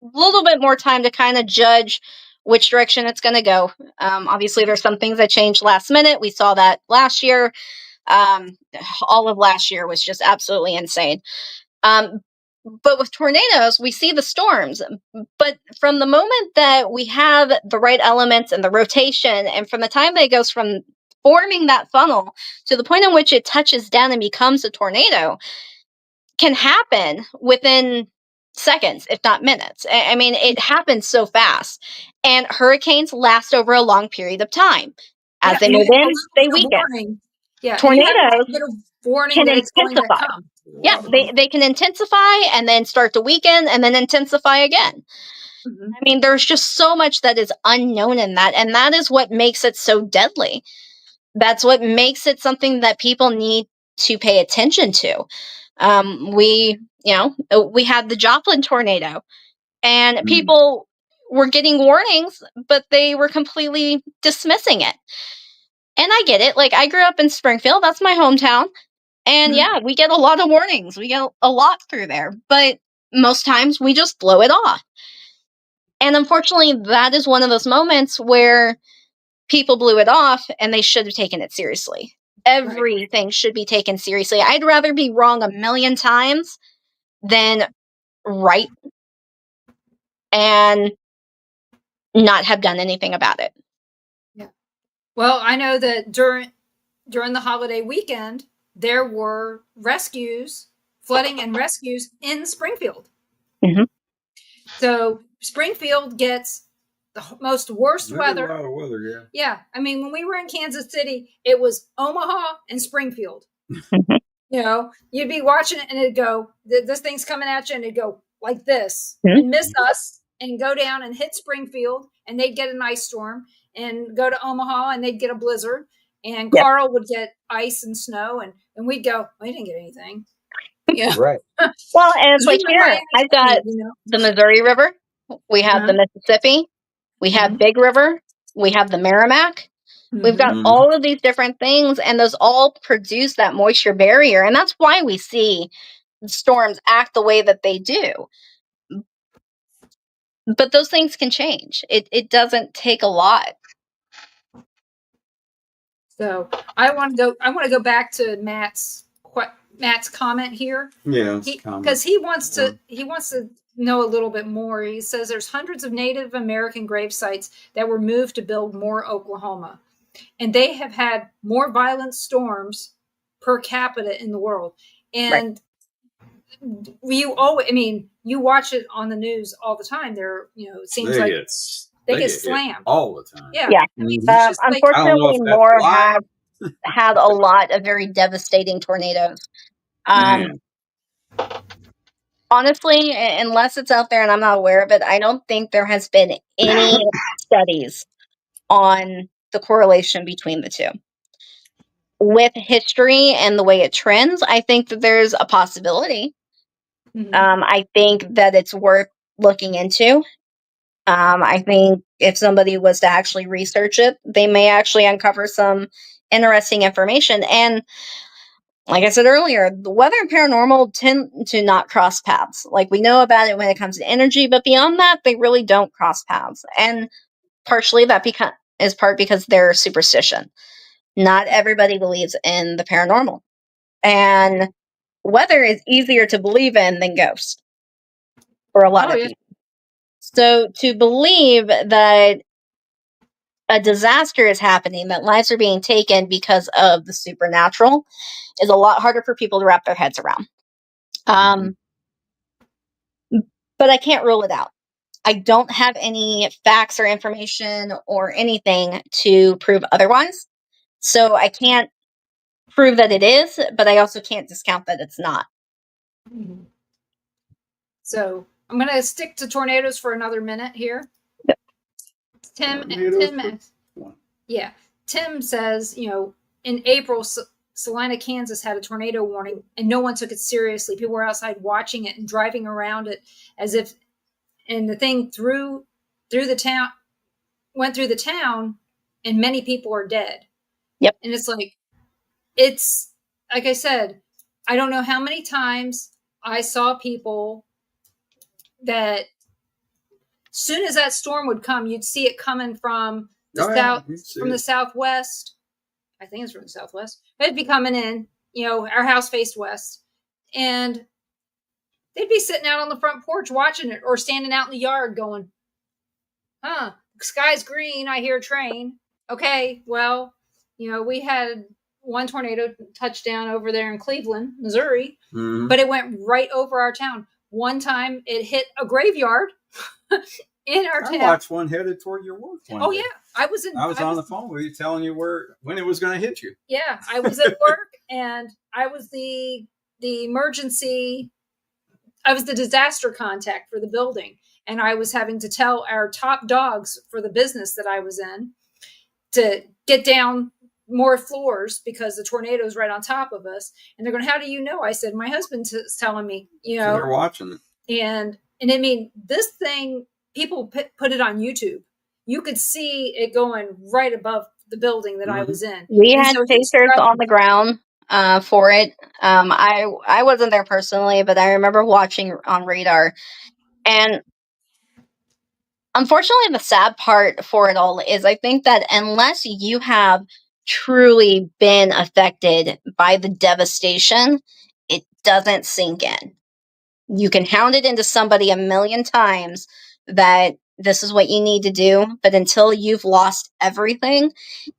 little bit more time to kind of judge which direction it's going to go. Obviously, there's some things that changed last minute. We saw that last year. All of last year was just absolutely insane. But with tornadoes, we see the storms. But from the moment that we have the right elements and the rotation, and from the time that it goes from forming that funnel to the point in which it touches down and becomes a tornado, can happen within seconds, if not minutes. I mean, it happens so fast. And hurricanes last over a long period of time. As they move in, they weaken. Yeah, tornadoes you have a warning can that it's going to intensify. come. Yeah, they can intensify and then start to weaken and then intensify again. I mean, there's just so much that is unknown in that, and that is what makes it so deadly. That's what makes it something that people need to pay attention to. We had the Joplin tornado, and people were getting warnings, but they were completely dismissing it. And I get it. Like, I grew up in Springfield. That's my hometown. And yeah, we get a lot of warnings. We get a lot through there. But most times we just blow it off. And unfortunately, that is one of those moments where people blew it off and they should have taken it seriously. Everything should be taken seriously. I'd rather be wrong a million times than right and not have done anything about it. Yeah. Well, I know that during the holiday weekend, there were flooding and rescues in Springfield. Mm-hmm. So Springfield gets the most worst weather. A lot of weather, yeah. Yeah. I mean, when we were in Kansas City, it was Omaha and Springfield. You know, you'd be watching it and it'd go, this thing's coming at you, and it'd go like this and miss us and go down and hit Springfield, and they'd get an ice storm, and go to Omaha and they'd get a blizzard, and Carl would get ice and snow, and we'd go, we didn't get anything. Yeah. Right. Well, and it's like here, I've got the Missouri River, we have the Mississippi, we have Big River, we have the Merrimack. We've got all of these different things, and those all produce that moisture barrier. And that's why we see storms act the way that they do. But those things can change. It doesn't take a lot. So I want to go back to Matt's comment here. Yeah, because he wants to know a little bit more. He says there's hundreds of Native American grave sites that were moved to build more Oklahoma, and they have had more violent storms per capita in the world. And you watch it on the news all the time. It seems like they get slammed all the time. Yeah. Unfortunately, more have had a lot of very devastating tornadoes. Honestly, unless it's out there and I'm not aware of it, I don't think there has been any studies on the correlation between the two. With history and the way it trends, I think that there's a possibility. I think that it's worth looking into. I think if somebody was to actually research it, they may actually uncover some interesting information. And like I said earlier, the weather and paranormal tend to not cross paths. Like, we know about it when it comes to energy, but beyond that, they really don't cross paths. And partially that is because they're superstition. Not everybody believes in the paranormal. And weather is easier to believe in than ghosts for a lot of people. So to believe that a disaster is happening, that lives are being taken because of the supernatural, is a lot harder for people to wrap their heads around. But I can't rule it out. I don't have any facts or information or anything to prove otherwise. So I can't prove that it is, but I also can't discount that it's not. So I'm going to stick to tornadoes for another minute here. Tim says, in April, Salina, Kansas had a tornado warning, and no one took it seriously. People were outside watching it and driving around it as if, and the thing went through the town, and many people are dead. Yep. And it's like I said, I don't know how many times I saw people that soon as that storm would come, you'd see it coming from the southwest I think it's from the southwest. They'd be coming in, our house faced west, and they'd be sitting out on the front porch watching it, or standing out in the yard going, sky's green, I hear a train. Okay, well, we had one tornado touchdown over there in Cleveland, Missouri, but it went right over our town. One time it hit a graveyard in our town. I watched one headed toward your work one day. Yeah. I was on the phone with you telling you when it was going to hit you. Yeah, I was at work, and I was the emergency, I was the disaster contact for the building. And I was having to tell our top dogs for the business that I was in to get down more floors because the tornado is right on top of us. And they're going, how do you know? I said, my husband's telling me, So they're watching it. And I mean, this thing, people put it on YouTube. You could see it going right above the building that I was in. We had chasers on the ground for it. I wasn't there personally, but I remember watching on radar. And unfortunately, the sad part for it all is I think that unless you have truly been affected by the devastation, it doesn't sink in. You can hound it into somebody a million times that this is what you need to do, but until you've lost everything,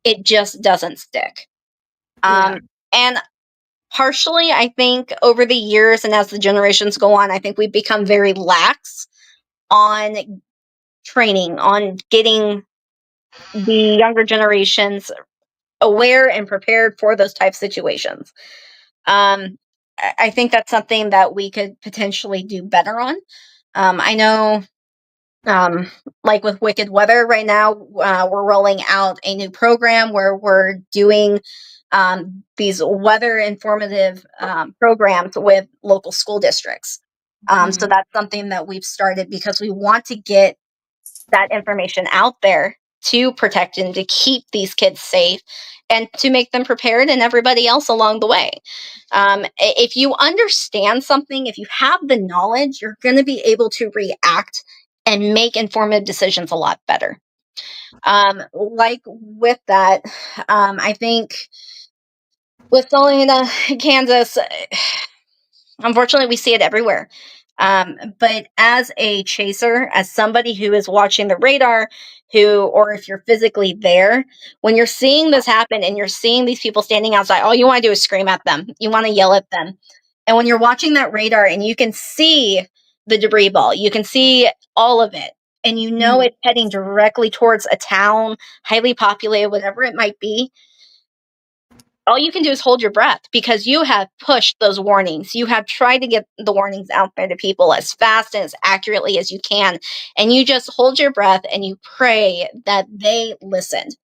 it just doesn't stick. And partially, I think over the years and as the generations go on, I think we've become very lax on training, on getting the younger generations aware and prepared for those type situations. I think that's something that we could potentially do better on. I know, like with Wicked Weather right now, we're rolling out a new program where we're doing these weather informative programs with local school districts. So that's something that we've started because we want to get that information out there to protect and to keep these kids safe and to make them prepared and everybody else along the way. If you understand something, if you have the knowledge, you're going to be able to react and make informative decisions a lot better. Like with that, I think with Salina, Kansas, unfortunately, we see it everywhere. But as a chaser, as somebody who is watching the radar, or if you're physically there, when you're seeing this happen and you're seeing these people standing outside, all you want to do is scream at them. You want to yell at them. And when you're watching that radar and you can see the debris ball, you can see all of it, and you know it's heading directly towards a town, highly populated, whatever it might be, all you can do is hold your breath because you have pushed those warnings. You have tried to get the warnings out there to people as fast and as accurately as you can. And you just hold your breath and you pray that they listened,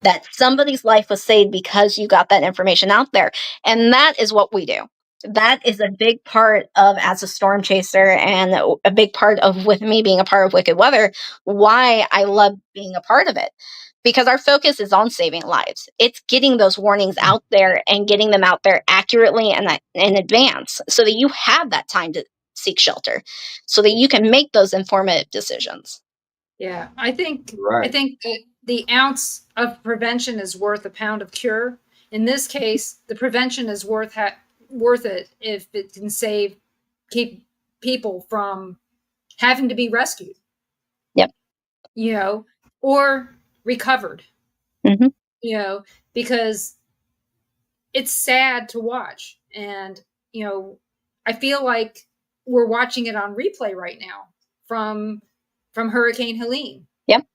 that somebody's life was saved because you got that information out there. And that is what we do. That is a big part of, as a storm chaser, and a big part of, with me being a part of Wicked Weather, why I love being a part of it. Because our focus is on saving lives. It's getting those warnings out there and getting them out there accurately and in advance so that you have that time to seek shelter, so that you can make those informative decisions. Yeah, I think that the ounce of prevention is worth a pound of cure. In this case, the prevention is worth it if it can keep people from having to be rescued. Yep. Or recovered, because it's sad to watch. And, I feel like we're watching it on replay right now from Hurricane Helene. Yep.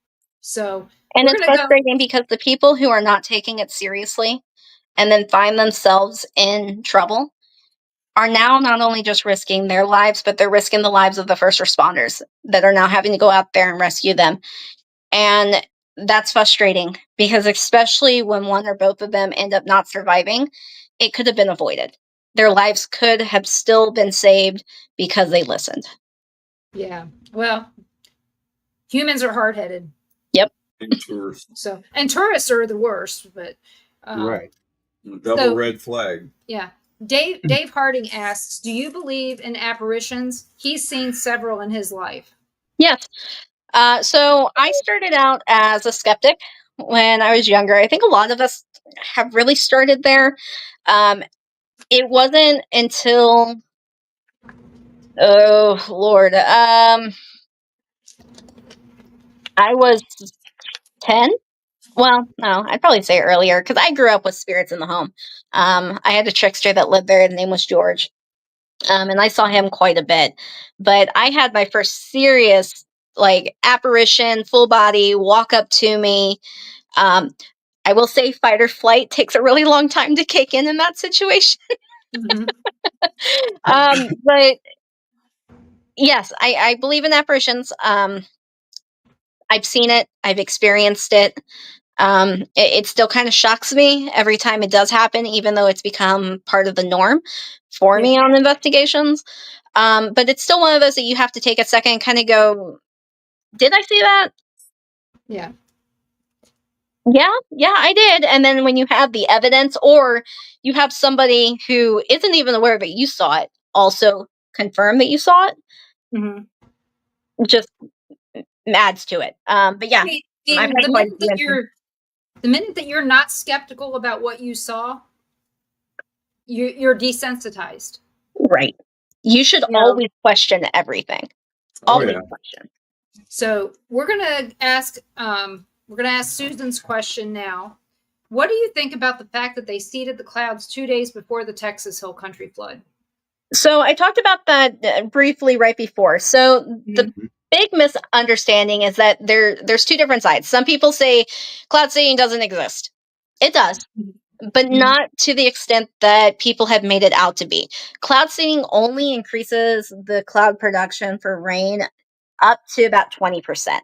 So, and it's frustrating because the people who are not taking it seriously and then find themselves in trouble are now not only just risking their lives, but they're risking the lives of the first responders that are now having to go out there and rescue them. And that's frustrating because, especially when one or both of them end up not surviving, it could have been avoided. Their lives could have still been saved because they listened. Yeah. Well, humans are hard-headed. Yep. And tourists. And tourists are the worst, but right. Double red flag. Yeah. Dave Harding asks, do you believe in apparitions? He's seen several in his life. Yes. So I started out as a skeptic when I was younger. I think a lot of us have really started there. It wasn't until, oh Lord, I was 10. Well, no, I'd probably say earlier, because I grew up with spirits in the home. I had a trickster that lived there. His name was George. And I saw him quite a bit. But I had my first serious, like, apparition, full body, walk up to me. I will say fight or flight takes a really long time to kick in that situation. Mm-hmm. But yes, I believe in apparitions. I've seen it. I've experienced it. It still kind of shocks me every time it does happen, even though it's become part of the norm for me on investigations. But it's still one of those that you have to take a second and kind of go, did I see that? Yeah. Yeah, I did. And then when you have the evidence, or you have somebody who isn't even aware that you saw it also confirm that you saw it, just adds to it. But yeah, the minute that you're not skeptical about what you saw, you're desensitized. Right. You should always question everything. Always question. So we're gonna ask Susan's question now. What do you think about the fact that they seeded the clouds 2 days before the Texas Hill Country flood? So I talked about that briefly right before. So the big misunderstanding is that there's two different sides. Some people say cloud seeding doesn't exist. It does, but not to the extent that people have made it out to be. Cloud seeding only increases the cloud production for rain up to about 20%.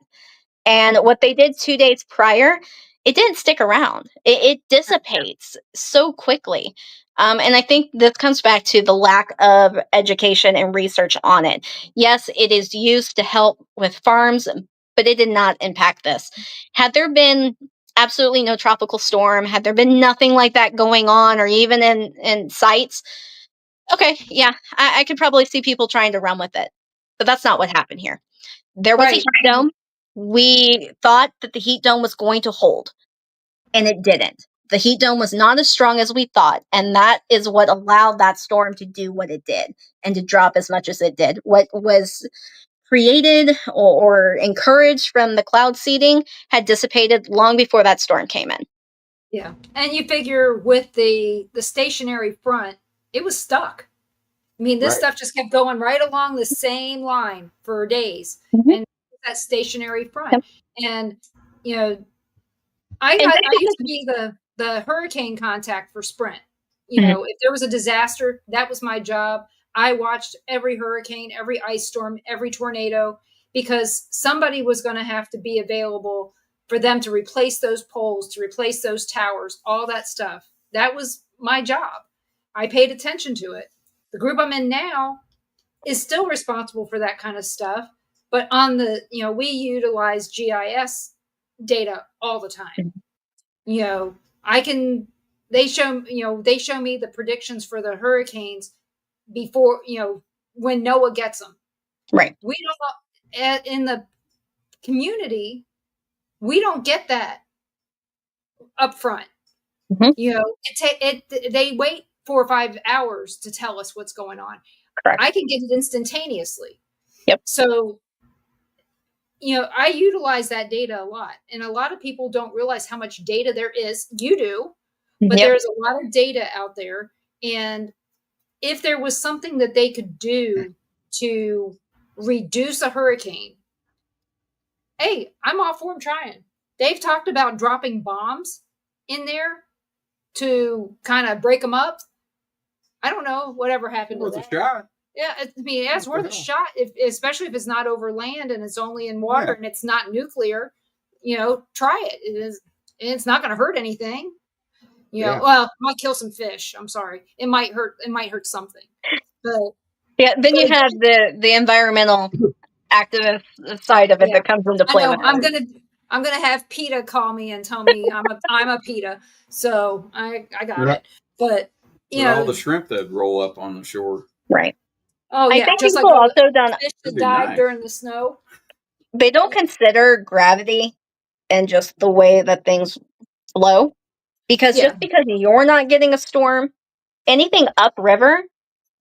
And what they did 2 days prior, it didn't stick around. It dissipates so quickly. And I think this comes back to the lack of education and research on it. Yes, it is used to help with farms, but it did not impact this. Had there been absolutely no tropical storm, had there been nothing like that going on, or even in sites, okay, yeah, I could probably see people trying to run with it. But that's not what happened here. There was a heat dome. We thought that the heat dome was going to hold, and it didn't. The heat dome was not as strong as we thought, and that is what allowed that storm to do what it did and to drop as much as it did. What was created or encouraged from the cloud seeding had dissipated long before that storm came in. Yeah, and you figure with the stationary front, it was stuck. I mean, this stuff just kept going right along the same line for days, and that stationary front. And you know, I used to be the hurricane contact for Sprint. You know, if there was a disaster, that was my job. I watched every hurricane, every ice storm, every tornado, because somebody was going to have to be available for them to replace those poles, to replace those towers, all that stuff. That was my job. I paid attention to it. The group I'm in now is still responsible for that kind of stuff. But on the, we utilize GIS data all the time. They show me the predictions for the hurricanes before, when NOAA gets them. Right. We don't, in the community, we don't get that up front. They wait 4 or 5 hours to tell us what's going on. Correct. I can get it instantaneously. Yep. So, I utilize that data a lot, and a lot of people don't realize how much data there is. You do, but there's a lot of data out there. And if there was something that they could do to reduce a hurricane, hey, I'm all for them trying. They've talked about dropping bombs in there to kind of break them up. I don't know whatever happened to that. Worth a shot. Yeah, it's worth a shot, especially if it's not over land and it's only in water and it's not nuclear. Try it. It's not going to hurt anything. Well, it might kill some fish. I'm sorry. It might hurt something. But then you have the environmental activist side of it that comes into play. I'm gonna have PETA call me and tell me I'm a PETA. So I got it. But all the shrimp that roll up on the shore. Right. Oh yeah. I think just people like also done fish that died during the snow. They don't consider gravity and just the way that things flow. Because just because you're not getting a storm, anything upriver,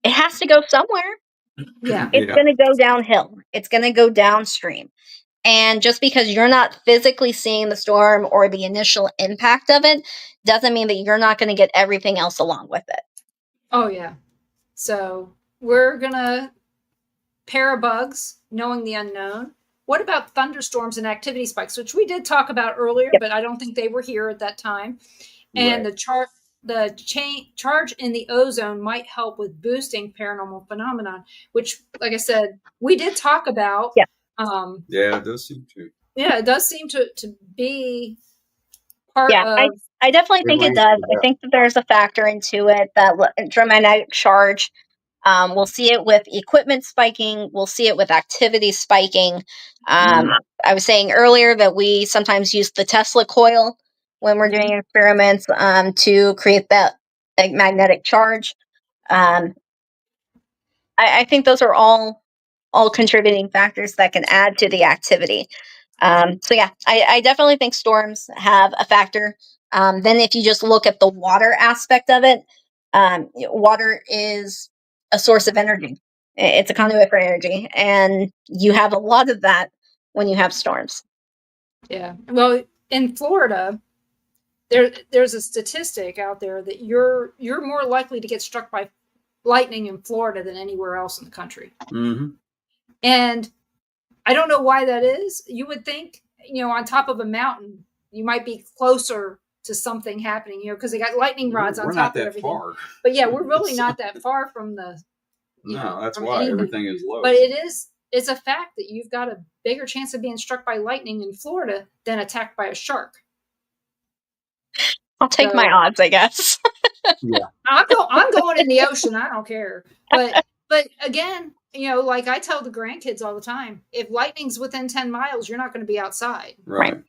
it has to go somewhere. Yeah. It's going to go downhill. It's going to go downstream. And just because you're not physically seeing the storm or the initial impact of it doesn't mean that you're not going to get everything else along with it. Oh, yeah. So we're going to pair of bugs, knowing the unknown. What about thunderstorms and activity spikes, which we did talk about earlier, but I don't think they were here at that time. And the charge in the ozone might help with boosting paranormal phenomenon, which, like I said, we did talk about. Yeah. It does seem to. Yeah, it does seem to be part of. I definitely think it does. I think that there's a factor into it, that electromagnetic charge. We'll see it with equipment spiking. We'll see it with activity spiking. I was saying earlier that we sometimes use the Tesla coil when we're doing experiments to create that magnetic charge. I think those are all contributing factors that can add to the activity. So yeah, I definitely think storms have a factor. Then if you just look at the water aspect of it, water is a source of energy. It's a conduit for energy, and you have a lot of that when you have storms. Yeah. Well, in Florida, there's a statistic out there that you're more likely to get struck by lightning in Florida than anywhere else in the country. Mm-hmm. And I don't know why that is. You would think, on top of a mountain, you might be closer to something happening, because they got lightning rods on top of everything. We're not that far. But yeah, we're really not that far from the. No, that's why everything is low. But it's a fact that you've got a bigger chance of being struck by lightning in Florida than attacked by a shark. I'll take my odds, I guess. Yeah, I'm going in the ocean. I don't care. But again, like I tell the grandkids all the time, if lightning's within 10 miles, you're not going to be outside. Right.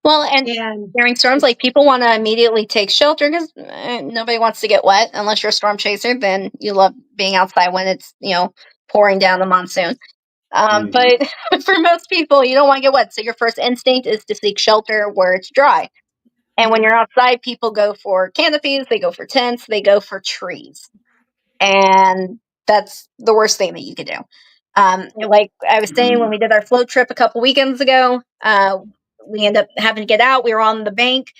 Well, and during storms, like, people want to immediately take shelter because nobody wants to get wet unless you're a storm chaser. Then you love being outside when it's, pouring down the monsoon. But for most people, you don't want to get wet. So your first instinct is to seek shelter where it's dry. And when you're outside, people go for canopies, they go for tents, they go for trees. And that's the worst thing that you could do. Like I was saying, when we did our float trip a couple weekends ago, we ended up having to get out. We were on the bank,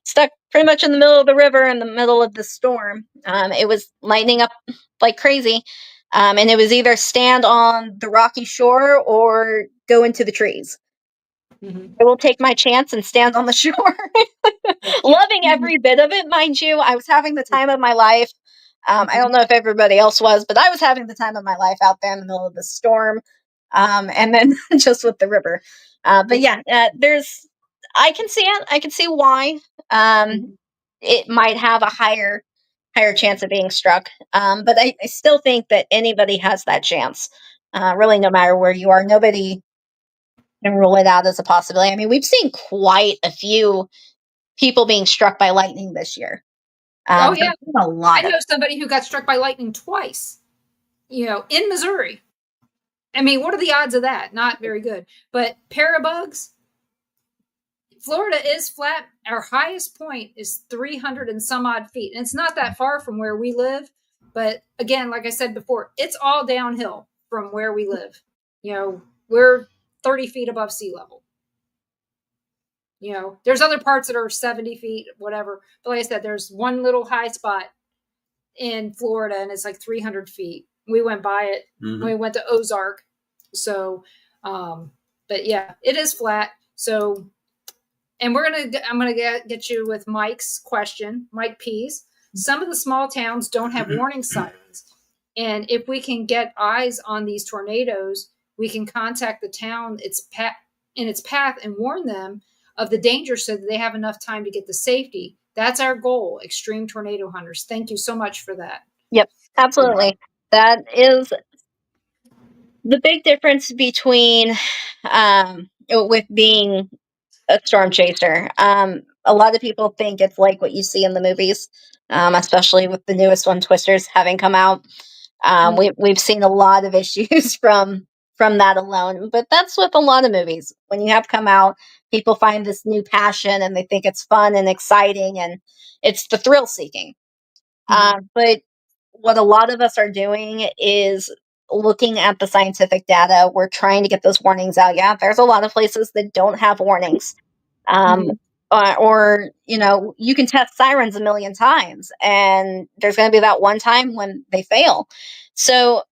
stuck pretty much in the middle of the river in the middle of the storm. It was lightning up like crazy. And it was either stand on the rocky shore or go into the trees. I will take my chance and stand on the shore. Loving every bit of it, mind you. I was having the time of my life. I don't know if everybody else was, but I was having the time of my life out there in the middle of the storm. And then just with the river. But yeah, I can see it. I can see why it might have a higher chance of being struck. But I still think that anybody has that chance. Really, no matter where you are, nobody can rule it out as a possibility. I mean, we've seen quite a few people being struck by lightning this year. Oh yeah, a lot. I know somebody who got struck by lightning twice. In Missouri. I mean, what are the odds of that? Not very good. But parabugs, Florida is flat. Our highest point is 300 and some odd feet. And it's not that far from where we live. But again, like I said before, it's all downhill from where we live. We're 30 feet above sea level. There's other parts that are 70 feet, whatever. But like I said, there's one little high spot in Florida and it's like 300 feet. We went by it. We went to Ozark. So, but yeah, it is flat. So, and I'm going to get you with Mike's question, Mike Pease. Some of the small towns don't have warning sirens. And if we can get eyes on these tornadoes, we can contact the town in its path and warn them of the danger so that they have enough time to get to safety. That's our goal, extreme tornado hunters. Thank you so much for that. Yep, absolutely. That is the big difference between with being a storm chaser. A lot of people think it's like what you see in the movies, especially with the newest one, Twisters, having come out. We've seen a lot of issues from from that alone. But that's with a lot of movies. When you have come out, people find this new passion and they think it's fun and exciting, and it's the thrill seeking. But what a lot of us are doing is looking at the scientific data. We're trying to get those warnings out. Yeah, there's a lot of places that don't have warnings. Or, you know, you can test sirens a million times and there's going to be that one time when they fail. So,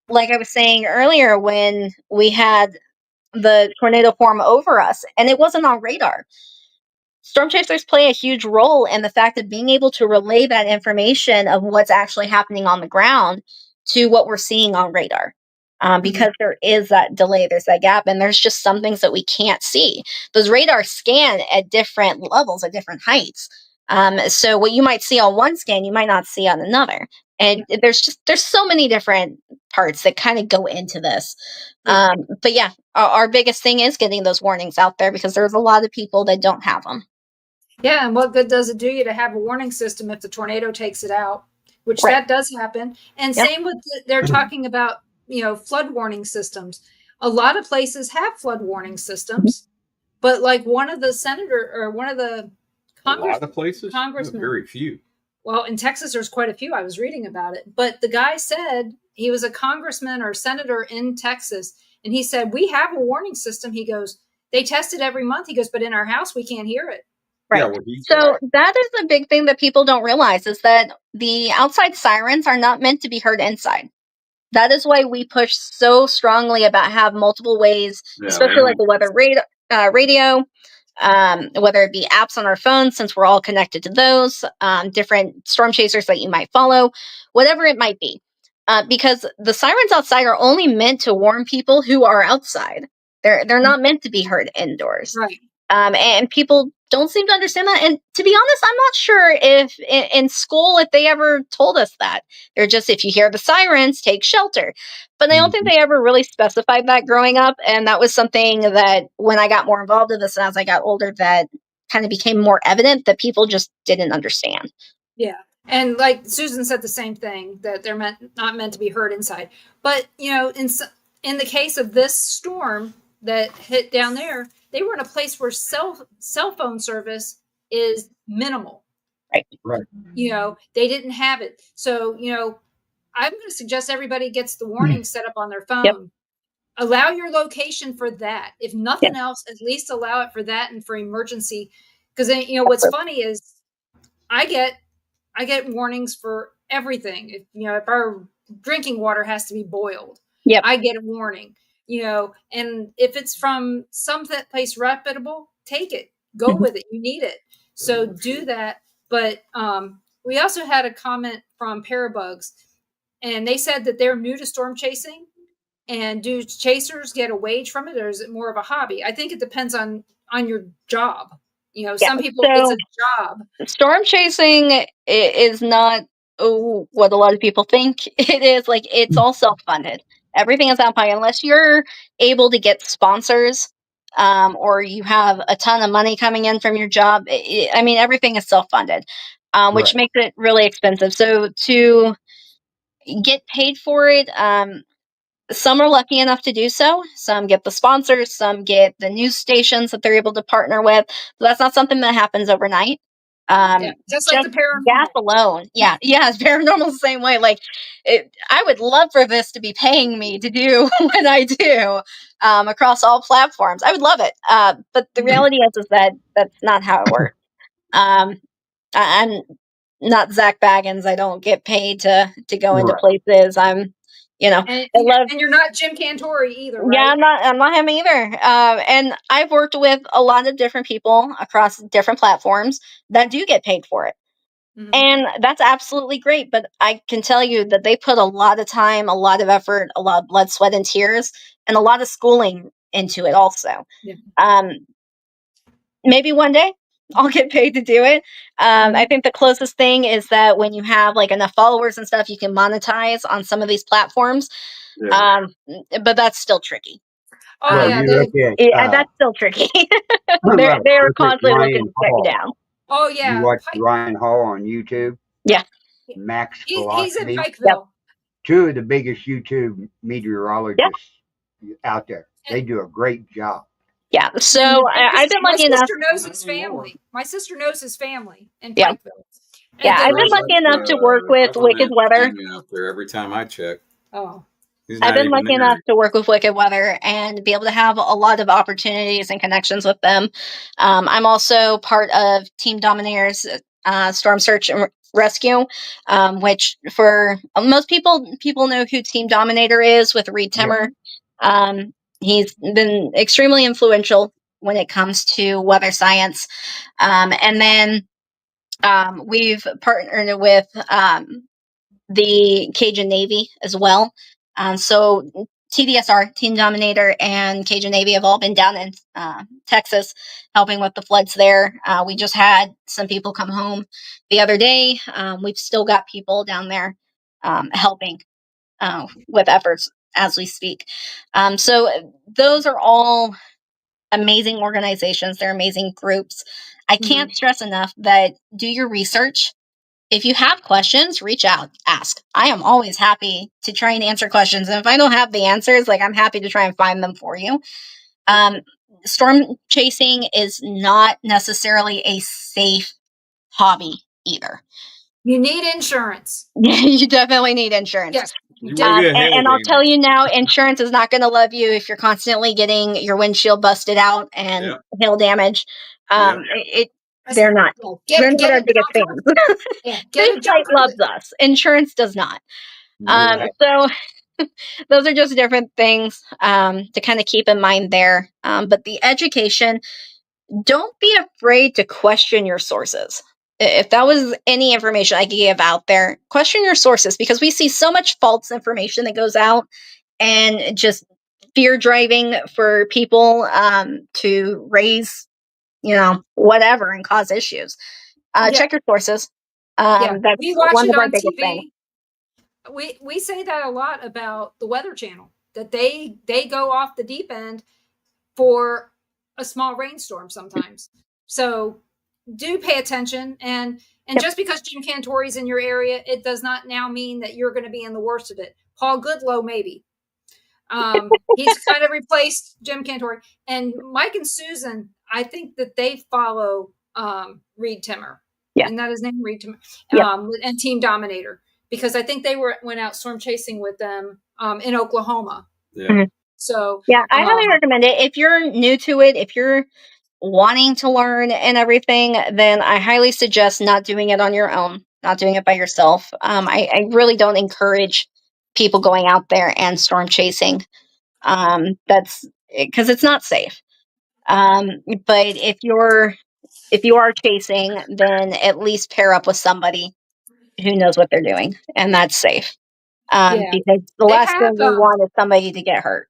like I was saying earlier, when we had the tornado form over us and it wasn't on radar, storm chasers play a huge role in the fact of being able to relay that information of what's actually happening on the ground to what we're seeing on radar. Because there is that delay, there's that gap, and there's just some things that we can't see. Those radars scan at different levels, at different heights. So what you might see on one scan, you might not see on another. And there's so many different parts that kind of go into this. But yeah, our biggest thing is getting those warnings out there, because there's a lot of people that don't have them. Yeah, and what good does it do you to have a warning system if the tornado takes it out? Which that does happen. And same with they're talking about, you know, flood warning systems. A lot of places have flood warning systems, but like one of the a lot of places, congressmen, very few. Well, in Texas, there's quite a few. I was reading about it, but the guy said he was a congressman or senator in Texas, and he said we have a warning system. He goes, they test it every month. He goes, but in our house we can't hear it. Right. Yeah, so that is a big thing that people don't realize, is that the outside sirens are not meant to be heard inside. That is why we push so strongly about have multiple ways, especially like the weather radio, whether it be apps on our phones, since we're all connected to those, different storm chasers that you might follow, whatever it might be. Because the sirens outside are only meant to warn people who are outside. They're not meant to be heard indoors. Right. And people don't seem to understand that. And to be honest, I'm not sure if in school, if they ever told us that. They're just, if you hear the sirens, take shelter. But I don't think they ever really specified that growing up. And that was something that when I got more involved in this and as I got older, that kind of became more evident that people just didn't understand. Yeah. And like Susan said the same thing, that they're not meant to be heard inside. But, you know, in the case of this storm that hit down there, they were in a place where cell phone service is minimal. Right. You know, they didn't have it. So, you know, I'm going to suggest everybody gets the warning set up on their phone. Yep. Allow your location for that. If nothing else, at least allow it for that and for emergency. Because, you know, what's funny is I get warnings for everything. If our drinking water has to be boiled, I get a warning. You know, and if it's from some place reputable, take it, go with it. You need it. So do that. But we also had a comment from Parabugs, and they said that they're new to storm chasing. And do chasers get a wage from it, or is it more of a hobby? I think it depends on your job. You know, some people, it's a job. Storm chasing is not what a lot of people think it is. Like, it's all self-funded. Everything is out by, unless you're able to get sponsors, or you have a ton of money coming in from your job. I mean, everything is self-funded, which makes it really expensive. So to get paid for it, some are lucky enough to do so. Some get the sponsors, some get the news stations that they're able to partner with. So that's not something that happens overnight. Just like the paranormal. Gas alone. Yeah, it's paranormal the same way. Like, I would love for this to be paying me to do what I do across all platforms. I would love it. But the reality is that that's not how it works. I'm not Zach Baggins. I don't get paid to go into places. I'm, and you're not Jim Cantori either, right? Yeah, I'm not him either. And I've worked with a lot of different people across different platforms that do get paid for it. Mm-hmm. And that's absolutely great. But I can tell you that they put a lot of time, a lot of effort, a lot of blood, sweat, and tears, and a lot of schooling into it also. Yeah. Maybe one day I'll get paid to do it. I think the closest thing is that when you have like enough followers and stuff, you can monetize on some of these platforms. Yeah. But that's still tricky. Oh that's still tricky. they're constantly looking to shut you down. Oh yeah. You watch Ryan Hall on YouTube? Yeah. Max He's in Pikeville. Yep. Two of the biggest YouTube meteorologists out there. They do a great job. Yeah. So I've been lucky enough. My sister knows his family. My sister knows his family in Yeah. Pikeville. Yeah, I've been lucky enough to work with Wicked Weather. Out there every time I check. Oh. I've been lucky enough to work with Wicked Weather and be able to have a lot of opportunities and connections with them. I'm also part of Team Dominator's Storm Search and Rescue, which for most people know who Team Dominator is with Reed Timmer. Yeah. He's been extremely influential when it comes to weather science. And then we've partnered with the Cajun Navy as well. So TDSR, Team Dominator, and Cajun Navy have all been down in Texas helping with the floods there. We just had some people come home the other day. We've still got people down there helping with efforts as we speak. So those are all amazing organizations. They're amazing groups. I can't stress enough that do your research. If you have questions, reach out, ask. I am always happy to try and answer questions. And if I don't have the answers, I'm happy to try and find them for you. Storm chasing is not necessarily a safe hobby either. You need insurance. You definitely need insurance. Yes. And I'll tell you now, insurance is not going to love you if you're constantly getting your windshield busted out and hail damage. They're not. They're not our biggest fans. Safe Flight loves us. Insurance does not. So those are just different things to kind of keep in mind there. But the education, don't be afraid to question your sources. If that was any information I could give out there, question your sources, because we see so much false information that goes out and just fear driving for people to raise, whatever and cause issues. Check your sources. That's we watch one it of our on biggest TV. things. We say that a lot about the Weather Channel, that they go off the deep end for a small rainstorm sometimes. So do pay attention, and just because Jim Cantori's in your area, it does not now mean that you're going to be in the worst of it. Paul Goodloe, maybe. He's kind of replaced Jim Cantori. And Mike and Susan, I think that they follow Reed Timmer. Yeah. Isn't that his name? Reed Timmer. And Team Dominator. Because I think they went out storm chasing with them in Oklahoma. Yeah. Mm-hmm. So I highly recommend it. If you're new to it, if you're wanting to learn and everything, then I highly suggest not doing it on your own, not doing it by yourself. I really don't encourage people going out there and storm chasing. That's because it's not safe. But if you are chasing, then at least pair up with somebody who knows what they're doing, and that's safe. Because the last thing we want is somebody to get hurt.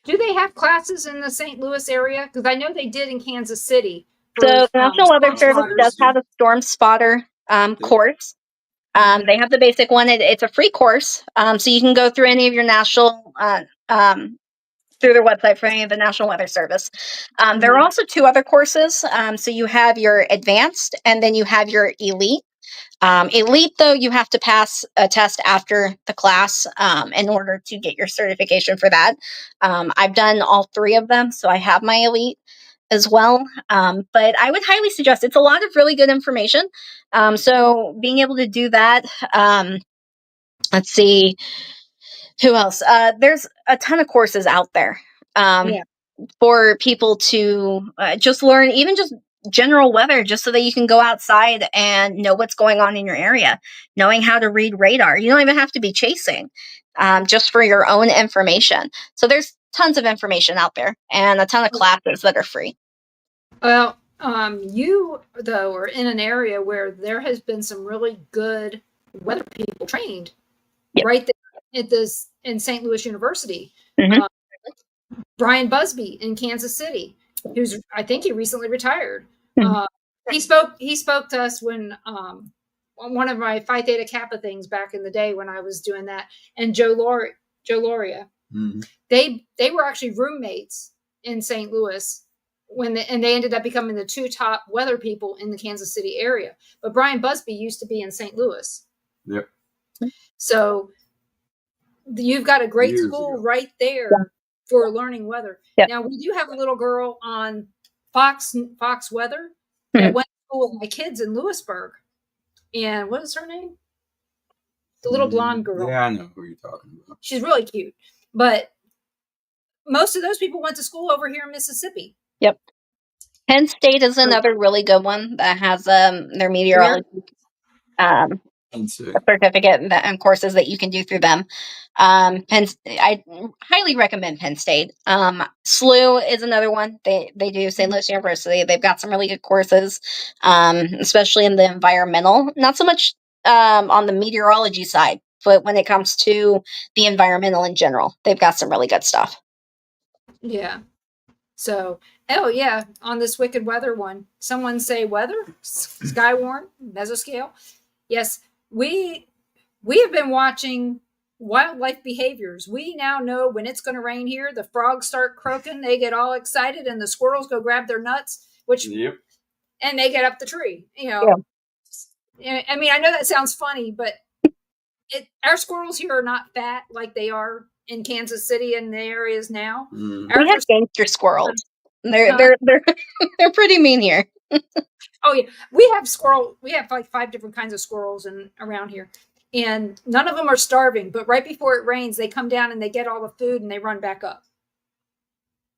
Do they have classes in the St. Louis area? Because I know they did in Kansas City. So the National Weather Service does have a storm spotter course. They have the basic one. It's a free course. So you can go through any of your national, through their website for any of the National Weather Service. There are also two other courses. So you have your advanced and then you have your elite. Elite, though, you have to pass a test after the class in order to get your certification for that. I've done all three of them, so I have my elite as well. But I would highly suggest, it's a lot of really good information. So being able to do that, let's see, who else? There's a ton of courses out there for people to just learn, even just general weather, just so that you can go outside and know what's going on in your area, knowing how to read radar. You don't even have to be chasing, just for your own information. So there's tons of information out there and a ton of classes that are free. Well, you, though, are in an area where there has been some really good weather people trained right there in St. Louis University. Mm-hmm. Brian Busby in Kansas City, I think he recently retired. Mm-hmm. He spoke to us when on one of my Phi Theta Kappa things back in the day when I was doing that. And Joe Loria, they were actually roommates in St. Louis and they ended up becoming the two top weather people in the Kansas City area. But Brian Busby used to be in St. Louis. Yep. So you've got a great school right there for learning weather. Yep. Now, we do have a little girl on Fox Weather that went to school with my kids in Lewisburg. And what is her name? The little blonde girl. Yeah, I know who you're talking about. She's really cute. But most of those people went to school over here in Mississippi. Yep. Penn State is another really good one that has their meteorology certificate and courses that you can do through them. I highly recommend Penn State. SLU is another one. They do St. Louis University. They've got some really good courses, especially in the environmental. Not so much on the meteorology side, but when it comes to the environmental in general, they've got some really good stuff. Yeah. So, on this wicked weather one, someone say weather, Skywarn, mesoscale. Yes, we have been watching wildlife behaviors. We now know when it's going to rain here, the frogs start croaking, they get all excited, and the squirrels go grab their nuts, and they get up the tree. I mean, I know that sounds funny, but our squirrels here are not fat like they are in Kansas City and the areas now. We have gangster squirrels. They're pretty mean here. Oh yeah, we have like 5 different kinds of squirrels around here, and none of them are starving. But right before it rains, they come down and they get all the food and they run back up.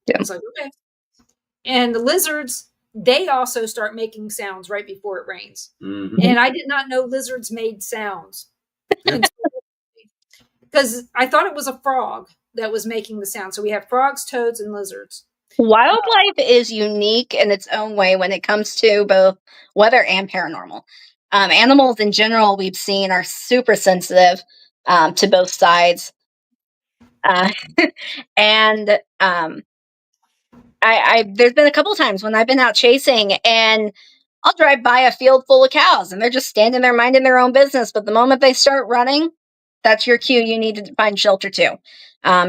Yeah. It's like, okay. And the lizards, they also start making sounds right before it rains. Mm-hmm. And I did not know lizards made sounds. Because I thought it was a frog that was making the sound. So we have frogs, toads, and lizards. Wildlife is unique in its own way when it comes to both weather and paranormal. Animals in general, we've seen, are super sensitive to both sides. And there's been a couple of times when I've been out chasing and I'll drive by a field full of cows and they're just standing there minding their own business. But the moment they start running, that's your cue. You need to find shelter too,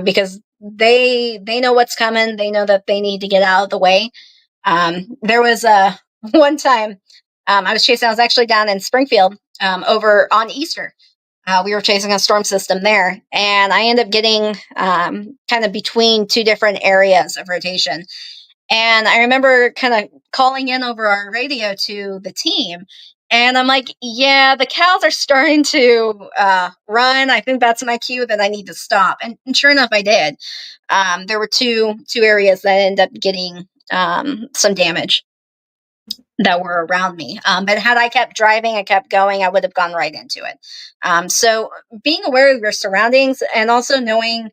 because they know what's coming. They know that they need to get out of the way. There was one time I was chasing. I was actually down in Springfield over on Easter. We were chasing a storm system there, and I ended up getting kind of between 2 different areas of rotation. And I remember kind of calling in over our radio to the team. And I'm like, yeah, the cows are starting to run. I think that's my cue that I need to stop. And sure enough, I did. There were two areas that ended up getting some damage that were around me. But had I kept driving, I kept going, I would have gone right into it. So being aware of your surroundings and also knowing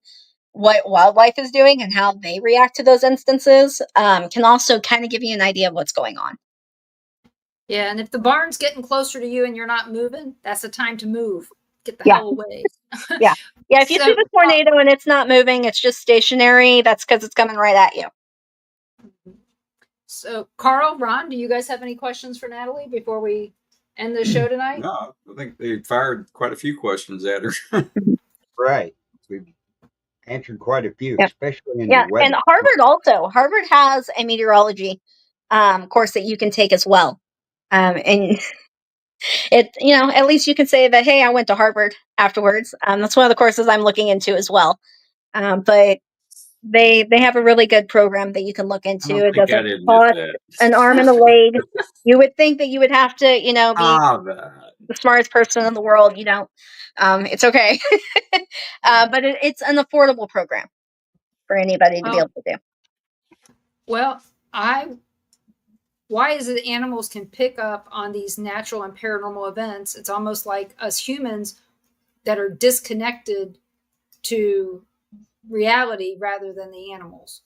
what wildlife is doing and how they react to those instances can also kind of give you an idea of what's going on. Yeah, and if the barn's getting closer to you and you're not moving, that's the time to move. Get the hell away. Yeah. If you see the tornado and it's not moving, it's just stationary, that's because it's coming right at you. So, Carl, Ron, do you guys have any questions for Natalie before we end the show tonight? No, I think they fired quite a few questions at her. Right. We've answered quite a few, especially in the weather. And Harvard has a meteorology course that you can take as well. And it, at least you can say that, hey, I went to Harvard afterwards. That's one of the courses I'm looking into as well. But they have a really good program that you can look into. It doesn't cost an arm and a leg. You would think that you would have to, be the smartest person in the world. You don't. It's okay. But it's an affordable program for anybody to be able to do. Well, why is it that animals can pick up on these natural and paranormal events? It's almost like us humans that are disconnected to reality rather than the animals.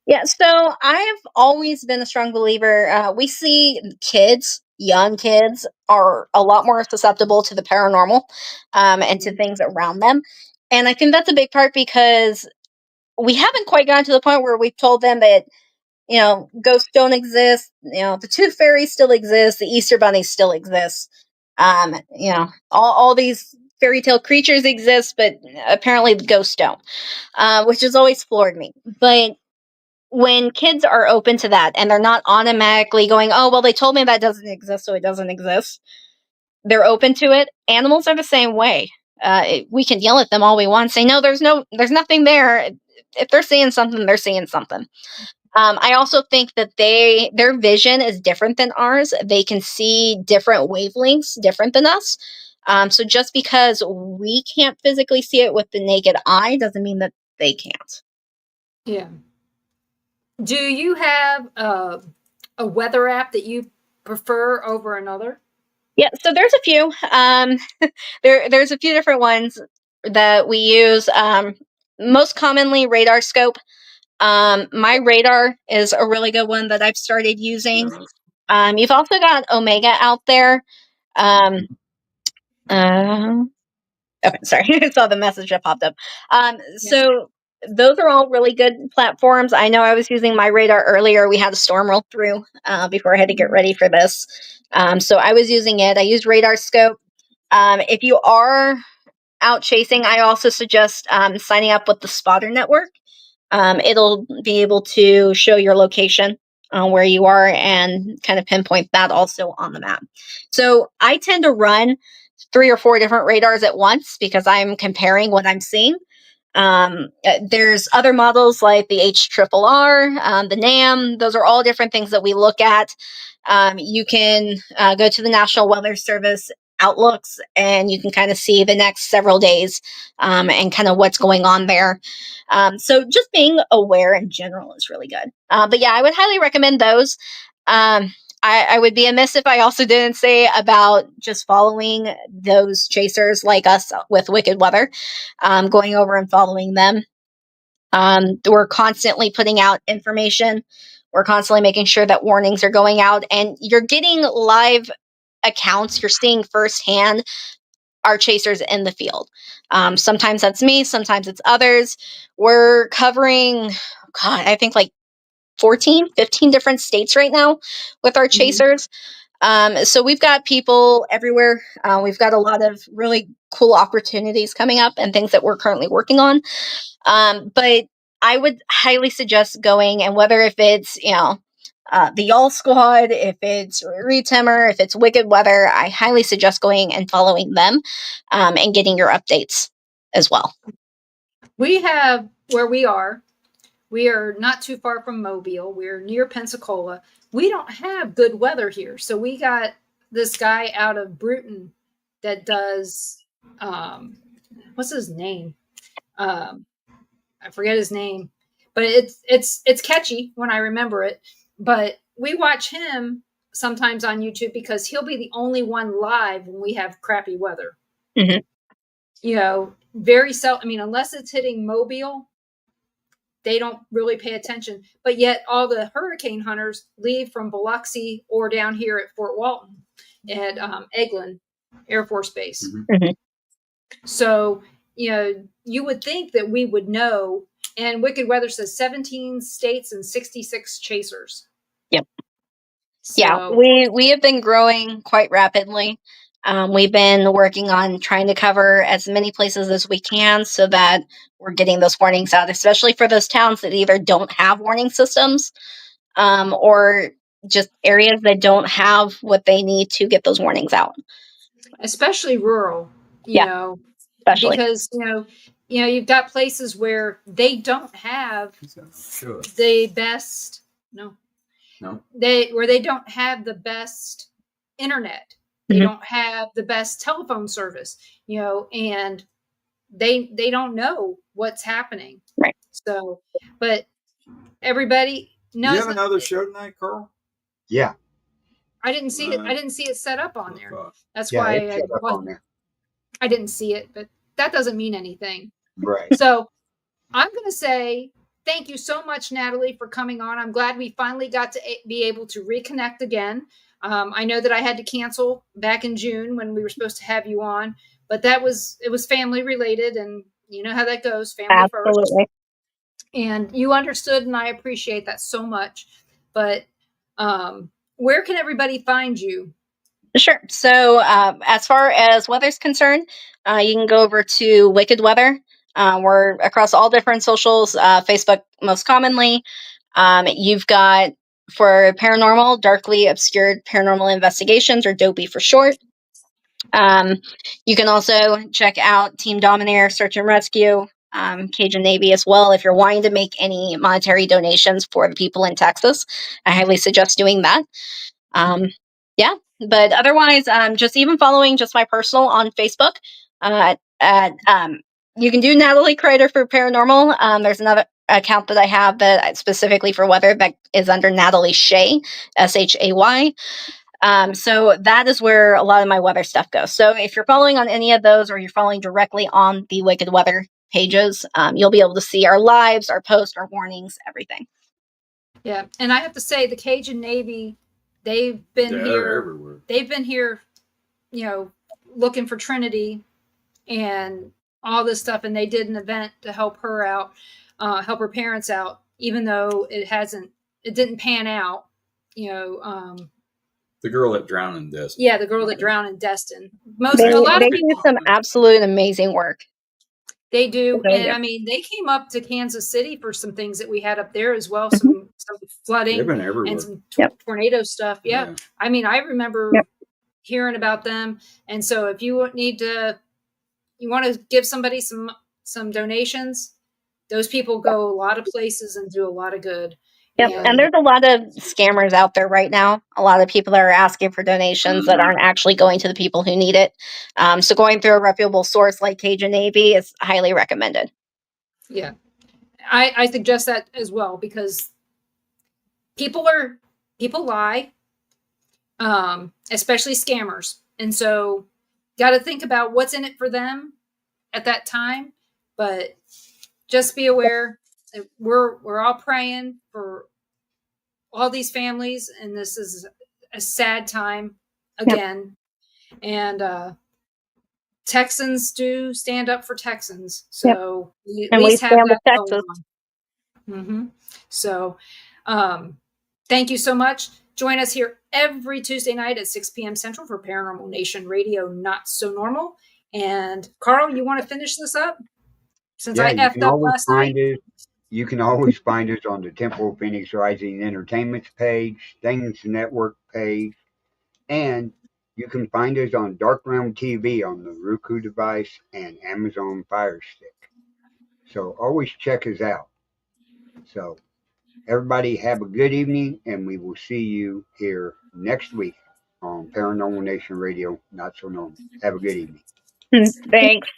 Yeah, so I've always been a strong believer. We see young kids are a lot more susceptible to the paranormal and to things around them. And I think that's a big part because we haven't quite gotten to the point where we've told them that, ghosts don't exist. The tooth fairy still exists. The Easter bunny still exists. All these fairy tale creatures exist, but apparently the ghosts don't, which has always floored me. But when kids are open to that and they're not automatically going, oh, well, they told me that doesn't exist, so it doesn't exist. They're open to it. Animals are the same way. We can yell at them all we want, say, no, there's nothing there. if they're seeing something, they're seeing something. I also think that their vision is different than ours. They can see different wavelengths, different than us. So just because we can't physically see it with the naked eye doesn't mean that they can't. Yeah. Do you have a weather app that you prefer over another? Yeah, so there's a few. There's a few different ones that we use. Most commonly, Radar Scope. My Radar is a really good one that I've started using. You've also got Omega out there. Okay, sorry, I saw the message that popped up. So those are all really good platforms. I know I was using my Radar earlier. We had a storm roll through before I had to get ready for this. So I was using it. I used Radar Scope. If you are out chasing, I also suggest signing up with the Spotter Network. It'll be able to show your location where you are and kind of pinpoint that also on the map. So I tend to run 3 or 4 different radars at once because I'm comparing what I'm seeing. There's other models like the HRRR, the NAM. Those are all different things that we look at. You can go to the National Weather Service outlooks and you can kind of see the next several days and kind of what's going on there. So just being aware in general is really good. But yeah, I would highly recommend those. I would be amiss if I also didn't say about just following those chasers like us with Wicked Weather, going over and following them. We're constantly putting out information. We're constantly making sure that warnings are going out and you're getting live accounts. You're seeing firsthand our chasers in the field. Sometimes that's me. Sometimes it's others. We're covering, I think like 14, 15 different states right now with our chasers. So we've got people everywhere. We've got a lot of really cool opportunities coming up and things that we're currently working on. But I would highly suggest going, and whether if it's, the Y'all Squad, if it's Retimmer, if it's Wicked Weather, I highly suggest going and following them and getting your updates as well. We have where we are not too far from Mobile. We're near Pensacola. We don't have good weather here. So we got this guy out of Bruton that does, what's his name? I forget his name, but it's catchy when I remember it. But we watch him sometimes on YouTube because he'll be the only one live when we have crappy weather. Mm-hmm. Very seldom. I mean, unless it's hitting Mobile, they don't really pay attention. But yet all the hurricane hunters leave from Biloxi or down here at Fort Walton at Eglin Air Force Base. Mm-hmm. So, you would think that we would know. And Wicked Weather says 17 states and 66 chasers. Yep. So, yeah, we have been growing quite rapidly. We've been working on trying to cover as many places as we can so that we're getting those warnings out, especially for those towns that either don't have warning systems or just areas that don't have what they need to get those warnings out. Especially rural, especially because, you've got places where they don't have the best, where they don't have the best internet. They don't have the best telephone service, and they don't know what's happening. Right. So, but everybody knows. Do you have another show tonight, Carl? Yeah. I didn't see it. I didn't see it set up on there. That's yeah, why I didn't see it, but that doesn't mean anything. Right. So I'm going to say thank you so much, Natalie, for coming on. I'm glad we finally got to be able to reconnect again. I know that I had to cancel back in June when we were supposed to have you on, but it was family related, and you know how that goes, family Absolutely. first. And you understood, and I appreciate that so much. But where can everybody find you? Sure. So as far as weather's concerned, you can go over to Wicked Weather. We're across all different socials, Facebook most commonly. You've got, for paranormal, Darkly Obscured Paranormal Investigations, or DOPI for short. You can also check out Team Dominator Search and Rescue. Cajun Navy as well. If you're wanting to make any monetary donations for the people in Texas, I highly suggest doing that. Yeah, but otherwise, just even following just my personal on Facebook. You can do Natalie Kreider for paranormal. There's another account that I have that specifically for weather that is under Natalie Shay, SHAY. So that is where a lot of my weather stuff goes. So if you're following on any of those, or you're following directly on the Wicked Weather pages, you'll be able to see our lives, our posts, our warnings, everything. Yeah, and I have to say, the Cajun Navy, they've been here everywhere. They've been here, looking for Trinity and all this stuff, and they did an event to help her out, help her parents out, even though it didn't pan out. The girl that drowned in Destin. Yeah, the girl that drowned in Destin. They do some absolute amazing work. They do, and I mean, they came up to Kansas City for some things that we had up there as well, some flooding and some tornado stuff. Yeah. I mean, I remember hearing about them, and so if you want to give somebody some donations, those people go a lot of places and do a lot of good. Yep, and there's a lot of scammers out there right now. A lot of people that are asking for donations that aren't actually going to the people who need it. So going through a reputable source like Cajun Navy is highly recommended. Yeah, I suggest that as well, because people lie, especially scammers, and so got to think about what's in it for them at that time. But just be aware that we're all praying for all these families, and this is a sad time again. And Texans do stand up for Texans, so we at least have that going on. So thank you so much. Join us here every Tuesday night at 6 p.m. Central for Paranormal Nation Radio, Not So Normal. And Carl, you want to finish this up? Since I effed up last night. You can always find us on the Temple of Phoenix Rising Entertainment's page, Things Network page, and you can find us on Dark Realm TV on the Roku device and Amazon Fire Stick. So always check us out. So everybody have a good evening, and we will see you here next week on Paranormal Nation Radio, Not So Normal. Have a good evening. Thanks.